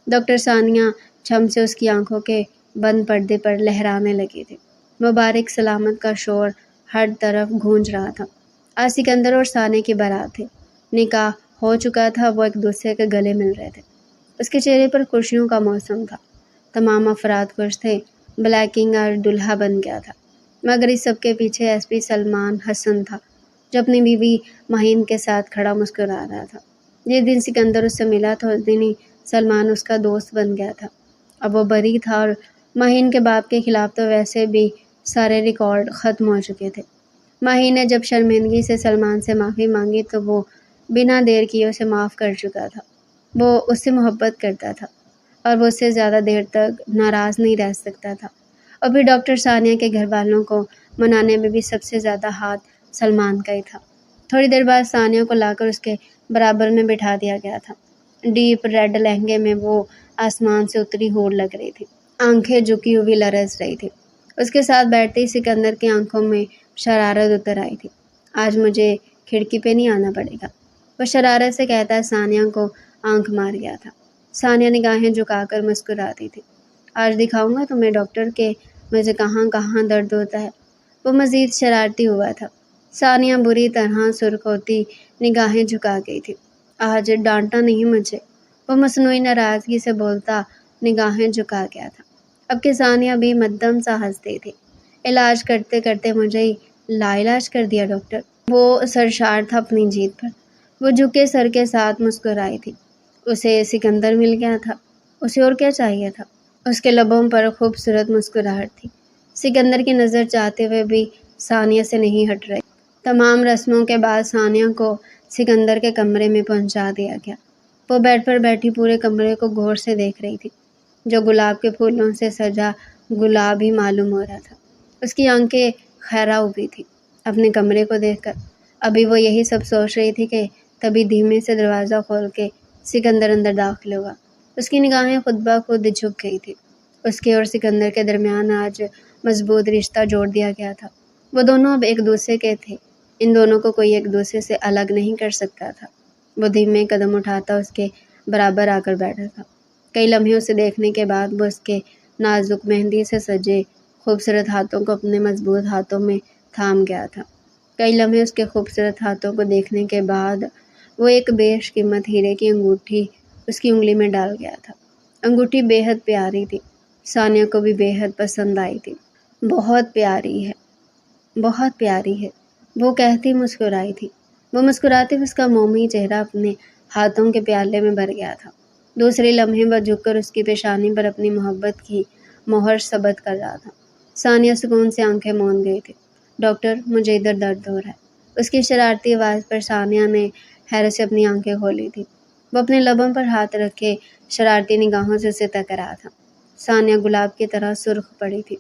ڈاکٹر ثانیہ چھم سے اس کی آنکھوں کے بند پردے پر لہرانے لگی تھی۔ مبارک سلامت کا شور ہر طرف گونج رہا تھا۔ آج سکندر اور ثانیہ کی بارات تھی۔ نکاح ہو چکا تھا، وہ ایک دوسرے کے گلے مل رہے تھے۔ اس کے چہرے پر خوشیوں کا موسم تھا۔ تمام افراد خوش تھے۔ بلیک کنگ آج دلہا بن گیا تھا، مگر اس سب کے پیچھے ایس پی سلمان حسن تھا جو اپنی بیوی ماہین کے ساتھ کھڑا مسکرا رہا تھا۔ جس دن سکندر اس سے ملا تھا اس دن ہی سلمان اس کا دوست بن گیا تھا۔ اب وہ بری تھا، اور ماہین کے باپ کے خلاف تو ویسے بھی سارے ریکارڈ ختم ہو چکے تھے۔ ماہین نے جب شرمندگی سے سلمان سے معافی مانگی تو وہ بنا دیر کیے اسے معاف کر چکا تھا۔ وہ اس سے محبت کرتا تھا، اور وہ اس سے زیادہ دیر تک ناراض نہیں رہ سکتا تھا۔ اور پھر ڈاکٹر ثانیہ کے گھر والوں کو منانے میں بھی سب سے زیادہ ہاتھ سلمان کا ہی تھا۔ تھوڑی دیر بعد ثانیہ کو لا کر اس کے برابر میں بٹھا دیا گیا تھا۔ ڈیپ ریڈ لہنگے میں وہ آسمان سے اتری ہور لگ رہی تھی، آنکھیں جھکی ہوئی لرز رہی تھی۔ اس کے ساتھ بیٹھتے ہی سکندر کی آنکھوں میں شرارت اتر آئی تھی۔ آج مجھے کھڑکی پہ نہیں آنا پڑے گا، وہ شرارت سے کہتا ثانیہ کو آنکھ مار گیا تھا۔ ثانیہ نگاہیں جھکا کر مسکراتی تھی۔ آج دکھاؤں گا تمہیں ڈاکٹر کہ مجھے کہاں کہاں درد ہوتا ہے، وہ مزید شرارتی ہوا تھا۔ ثانیہ بری طرح سرخ ہوتی نگاہیں جھکا گئی تھی۔ آج ڈانٹا نہیں مجھے، وہ مصنوعی ناراضگی سے بولتا نگاہیں جھکا گیا تھا۔ اب کہ ثانیہ بھی مدھم سا ہنستی تھی۔ علاج کرتے کرتے مجھے ہی لا علاج کر دیا ڈاکٹر، وہ سرشار تھا اپنی جیت پر۔ وہ جھکے سر کے ساتھ مسکرائی تھی۔ اسے سکندر مل گیا تھا، اسے اور کیا چاہیے تھا؟ اس کے لبوں پر خوبصورت مسکراہٹ تھی۔ سکندر کی نظر چاہتے ہوئے بھی ثانیہ سے نہیں ہٹ رہی۔ تمام رسموں کے بعد ثانیہ کو سکندر کے کمرے میں پہنچا دیا گیا۔ وہ بیڈ پر بیٹھی پورے کمرے کو غور سے دیکھ رہی تھی۔ جو گلاب کے پھولوں سے سجا گلاب ہی معلوم ہو رہا تھا۔ اس کی آنکھیں خیرہ ہوئی تھی اپنے کمرے کو دیکھ کر۔ ابھی وہ یہی سب سوچ رہی تھی کہ تبھی دھیمے سے دروازہ کھول کے سکندر اندر داخل ہوا۔ اس کی نگاہیں خود بخود جھک گئی تھی۔ اس کے اور سکندر کے درمیان آج مضبوط رشتہ جوڑ دیا گیا تھا۔ وہ دونوں اب ایک دوسرے کے تھے۔ ان دونوں کو کوئی ایک دوسرے سے الگ نہیں کر سکتا تھا۔ وہ دھیمے قدم اٹھاتا اس کے برابر آ کر بیٹھا تھا۔ کئی لمحے اسے دیکھنے کے بعد وہ اس کے نازک مہندی سے سجے خوبصورت ہاتھوں کو اپنے مضبوط ہاتھوں میں تھام گیا تھا۔ کئی لمحے اس کے خوبصورت ہاتھوں کو دیکھنے کے بعد وہ ایک بیش قیمت ہیرے کی انگوٹھی اس کی انگلی میں ڈال گیا تھا۔ انگوٹھی بے حد پیاری تھی۔ ثانیہ کو بھی بے حد پسند آئی تھی۔ بہت پیاری ہے، بہت پیاری ہے، وہ کہتی مسکرائی تھی۔ وہ مسکراتے ہوئے اس کا مومی چہرہ اپنے ہاتھوں کے پیالے میں بھر گیا تھا۔ دوسرے لمحے وہ جھک کر اس کی پیشانی پر اپنی محبت کی مہر ثبت کر رہا تھا۔ ثانیہ سکون سے آنکھیں موند گئی تھی۔ ڈاکٹر، مجھے ادھر درد ہو رہا ہے۔ اس کی شرارتی آواز پر ثانیہ نے حیرت سے اپنی آنکھیں کھولی تھی۔ وہ اپنے لبوں پر ہاتھ رکھے شرارتی نگاہوں سے اسے تک رہا تھا۔ ثانیہ گلاب کی طرح سرخ پڑی تھی۔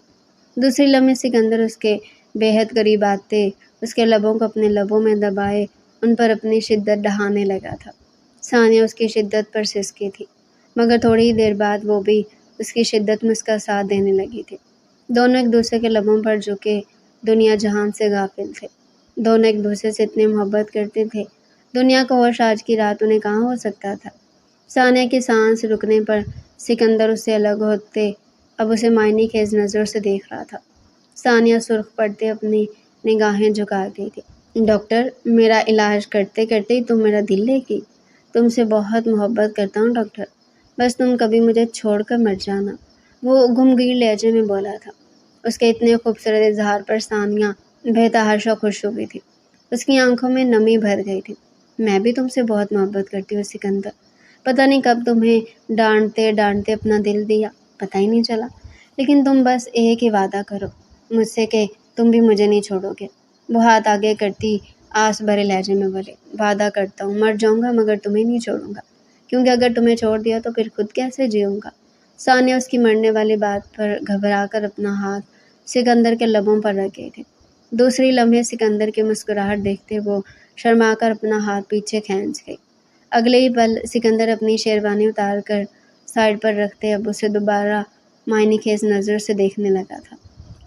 دوسری لمحے سکندر اس کے بے حد قریب آتے اس کے لبوں کو اپنے لبوں میں دبائے ان پر اپنی شدت ڈھانے لگا تھا۔ ثانیہ اس کی شدت پر سسکی تھی، مگر تھوڑی ہی دیر بعد وہ بھی اس کی شدت میں اس کا ساتھ دینے لگی تھی۔ دونوں ایک دوسرے کے لبوں پر جھکے دنیا جہان سے غافل تھے۔ دونوں ایک دوسرے سے اتنے محبت کرتے تھے۔ دنیا کا ہوش آج کی رات انہیں کہاں ہو سکتا تھا۔ ثانیہ کی سانس رکنے پر سکندر اس سے الگ ہوتے اب اسے معنی خیز نظر سے دیکھ رہا تھا۔ ثانیہ سرخ پڑتے اپنی نگاہیں جھکا گئی تھی۔ ڈاکٹر، میرا علاج کرتے کرتے ہی تم میرا دل لے گئی۔ تم سے بہت محبت کرتا ہوں ڈاکٹر، بس تم کبھی مجھے چھوڑ کر مت جانا، وہ گمگیر لہجے میں بولا تھا۔ اس کے اتنے خوبصورت اظہار پر ثانیہ بے تحاشا خوش ہوئی تھی۔ اس کی آنکھوں میں نمی بھر گئی تھی۔ میں بھی تم سے بہت محبت کرتی ہوں سکندر، پتہ نہیں کب تمہیں ڈانٹتے ڈانٹتے اپنا دل دیا، پتہ ہی نہیں چلا۔ لیکن تم بس ایک ہی وعدہ کرو مجھ سے کہ تم بھی مجھے نہیں چھوڑو گے۔ وہ ہاتھ آگے کرتی آس بھرے لہجے میں بولے، وعدہ کرتا ہوں، مر جاؤں گا مگر تمہیں نہیں چھوڑوں گا، کیونکہ اگر تمہیں چھوڑ دیا تو پھر خود کیسے جیوں گا۔ ثانیہ اس کی مرنے والی بات پر گھبرا کر اپنا ہاتھ سکندر کے لبوں پر رکھ گئی تھی۔ دوسری لمحے سکندر کی مسکراہٹ دیکھتے وہ شرما کر اپنا ہاتھ پیچھے کھینچ گئی۔ اگلے ہی پل سکندر اپنی شیروانی اتار کر سائڈ پر رکھتے اب اسے دوبارہ معنی خیز نظر سے دیکھنے لگا تھا۔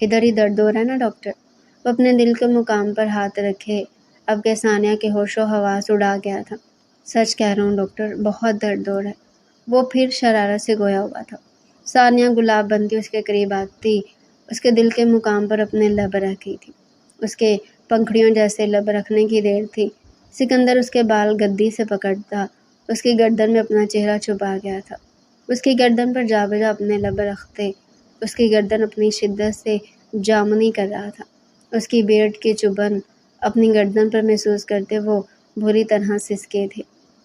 ادھر ہی درد ہو رہا ہے نا ڈاکٹر؟ وہ اپنے دل کے مقام پر ہاتھ رکھے اب کہ ثانیہ کے ہوش و حواس اڑا گیا تھا۔ سچ کہہ رہا ہوں ڈاکٹر، بہت درد ہو رہا ہے، وہ پھر شرارت سے گویا ہوا تھا۔ ثانیہ گلاب بنتی اس کے قریب آتی اس کے دل کے مقام پر اپنے لب رکھی تھی۔ اس کے پنکھڑیوں جیسے لب رکھنے کی دیر تھی۔ سکندر اس کے بال گدی سے پکڑتا اس کی گردن میں اپنا چہرہ چھپا گیا تھا۔ اس کی گردن پر جا بجا اپنے لب رکھتے اس کی گردن اپنی شدت سے جامنی کر رہا تھا۔ اس کی بیرڈ کی چبھن اپنی گردن پر محسوس کرتے وہ بری طرح سسکے تھے۔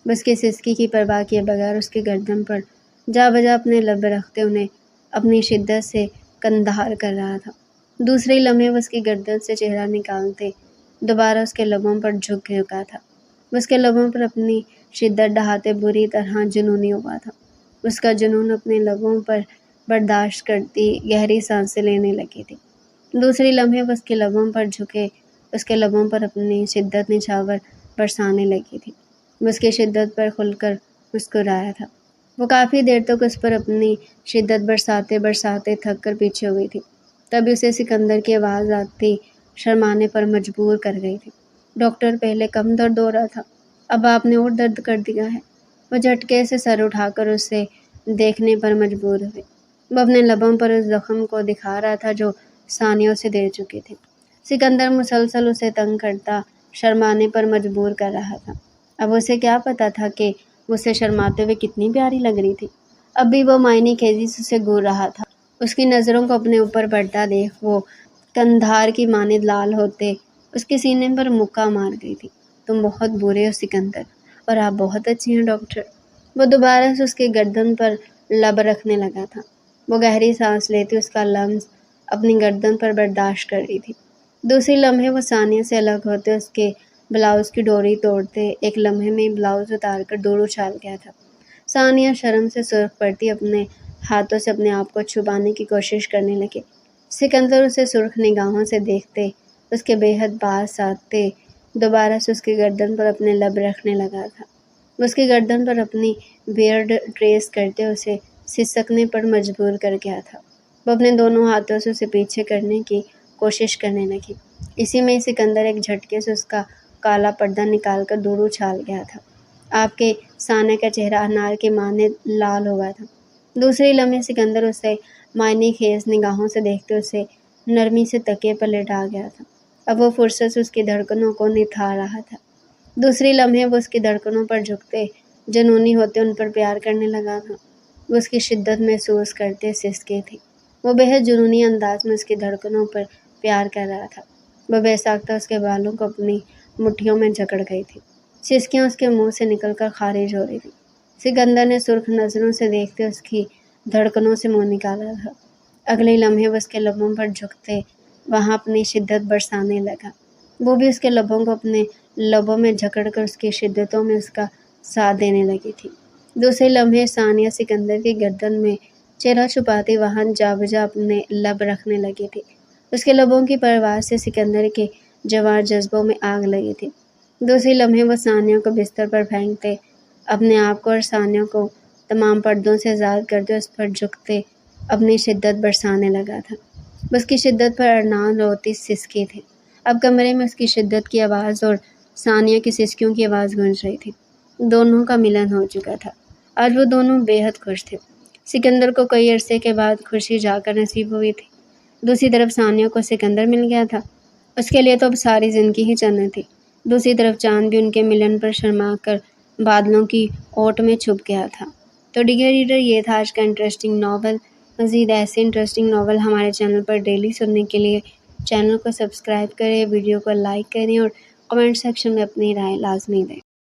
بس کی سسکی کی پرواہ کیے بغیر اس کی گردن پر جا بجا اپنے لب رکھتے انہیں اپنی شدت سے کندھار کر رہا تھا۔ دوسرے لمحے وہ اس کی گردن سے چہرہ نکالتے دوبارہ اس کے لبوں پر جھک چکا تھا۔ وہ اس کے لبوں پر اپنی شدت ڈھاتے بری طرح جنونی ہوا تھا۔ اس کا جنون اپنے لبوں پر برداشت کرتی گہری سانسیں لینے لگی تھی۔ دوسری لمحے وہ اس کے لبوں پر جھکے اس کے لبوں پر اپنی شدت نچھاور برسانے لگی تھی۔ وہ اس کی شدت پر کھل کر مسکرایا تھا۔ وہ کافی دیر تک اس پر اپنی شدت برساتے برساتے تھک کر پیچھے ہوئی تھی۔ تبھی اسے سکندر کی آواز آتی شرمانے پر مجبور کر گئی تھی۔ ڈاکٹر، پہلے کم درد ہو رہا تھا، اب آپ نے اور درد کر دیا ہے۔ وہ جھٹکے سے سر اٹھا کر اسے دیکھنے پر مجبور ہوئی۔ وہ اپنے لبوں پر اس زخم کو دکھا رہا تھا جو ثانیہ اسے دے چکی تھی۔ سکندر مسلسل اسے تنگ کرتا شرمانے پر مجبور کر رہا تھا۔ اب اسے کیا پتا تھا کہ اسے شرماتے ہوئے کتنی پیاری لگ رہی تھی۔ اب بھی وہ معنی خیزی سے اسے گور رہا تھا۔ اس کی نظروں کو اپنے اوپر پڑتا دیکھ وہ کندھار کی مانند لال ہوتے اس کے سینے پر مکہ مار گئی تھی۔ تم بہت برے ہو سکندر، اور آپ بہت اچھی ہیں ڈاکٹر۔ وہ دوبارہ سے اس کی گردن پر لب رکھنے لگا تھا۔ وہ گہری سانس لیتی اس کا لمس اپنی گردن پر برداشت کر رہی تھی۔ دوسری لمحے وہ ثانیہ سے الگ ہوتے، اس کے بلاؤز کی ڈوری توڑتے، ایک لمحے میں بلاؤز اتار کر دور اچھال گیا تھا۔ ثانیہ شرم سے سرخ پڑتی اپنے ہاتھوں سے اپنے آپ کو چھپانے کی کوشش کرنے لگے۔ سکندر اسے سرخ نگاہوں سے دیکھتے، اس کے بے حد بات سادتے، دوبارہ سے اس کی گردن پر اپنے لب رکھنے لگا تھا۔ وہ اس کی گردن پر اپنی بیئرڈ ٹریس کرتے اسے سسکنے پر مجبور کر گیا تھا۔ وہ اپنے دونوں ہاتھوں سے اسے پیچھے کرنے کی کوشش کرنے لگی۔ اسی میں سکندر ایک جھٹکے سے اس کا کالا پردہ نکال کر دور اچھال گیا تھا۔ آپ کے ثانیہ کا چہرہ انار کے مانند لال ہوا تھا۔ دوسری لمحے سکندر اسے معنی خیز نگاہوں سے دیکھتے اسے نرمی سے تکیے پر لٹا گیا تھا۔ اب وہ فرصت سے اس کی دھڑکنوں کو نتھار رہا تھا۔ دوسری لمحے وہ اس کی دھڑکنوں پر جھکتے، جنونی ہوتے ان پر پیار کرنے لگا تھا۔ وہ اس کی شدت محسوس کرتے سسکے تھے۔ وہ بے حد جنونی انداز میں اس کی دھڑکنوں پر پیار کر رہا تھا۔ وہ بے ساختہ اس کے بالوں کو اپنی مٹھیوں میں جکڑ گئی تھی۔ سسکیاں اس کے منہ سے نکل کر خارج ہو رہی تھی۔ سکندر نے سرخ نظروں سے دیکھتے اس کی دھڑکنوں سے منہ نکالا تھا۔ اگلے لمحے وہ اس کے لبوں پر جھکتے وہاں اپنی شدت برسانے لگا۔ وہ بھی اس کے لبوں کو اپنے لبوں میں جکڑ کر اس کی شدتوں میں اس کا ساتھ دینے لگی تھی۔ دوسرے لمحے ثانیہ سکندر کی گردن میں چہرہ چھپاتی وہاں جا بجا اپنے لب رکھنے لگی تھی۔ اس کے لبوں کی پرواز سے سکندر کے جوار جذبوں میں آگ لگی تھی۔ دوسری لمحے وہ ثانیہ کو بستر پر پھینکتے، اپنے آپ کو اور ثانیہ کو تمام پردوں سے آزاد کرتے اس پر جھکتے اپنی شدت برسانے لگا تھا۔ اس کی شدت پر ارنان روتی سسکی تھے۔ اب کمرے میں اس کی شدت کی آواز اور ثانیہ کی سسکیوں کی آواز گونج رہی تھی۔ دونوں کا ملن ہو چکا تھا۔ آج وہ دونوں بے حد خوش تھے۔ سکندر کو کئی عرصے کے بعد خوشی جا کر نصیب ہوئی تھی۔ دوسری طرف ثانیہ کو سکندر مل گیا تھا۔ اس کے لیے تو اب ساری زندگی ہی جنت تھی۔ دوسری طرف چاند بھی ان کے ملن پر شرما کر بادلوں کی اوٹ میں چھپ گیا تھا۔ تو ڈیئر ریڈر، یہ تھا آج کا انٹرسٹنگ ناول۔ مزید ایسے انٹرسٹنگ ناول ہمارے چینل پر ڈیلی سننے کے لیے چینل کو سبسکرائب کریں، ویڈیو کو لائک کریں اور کمنٹ سیکشن میں اپنی رائے لازمی دیں۔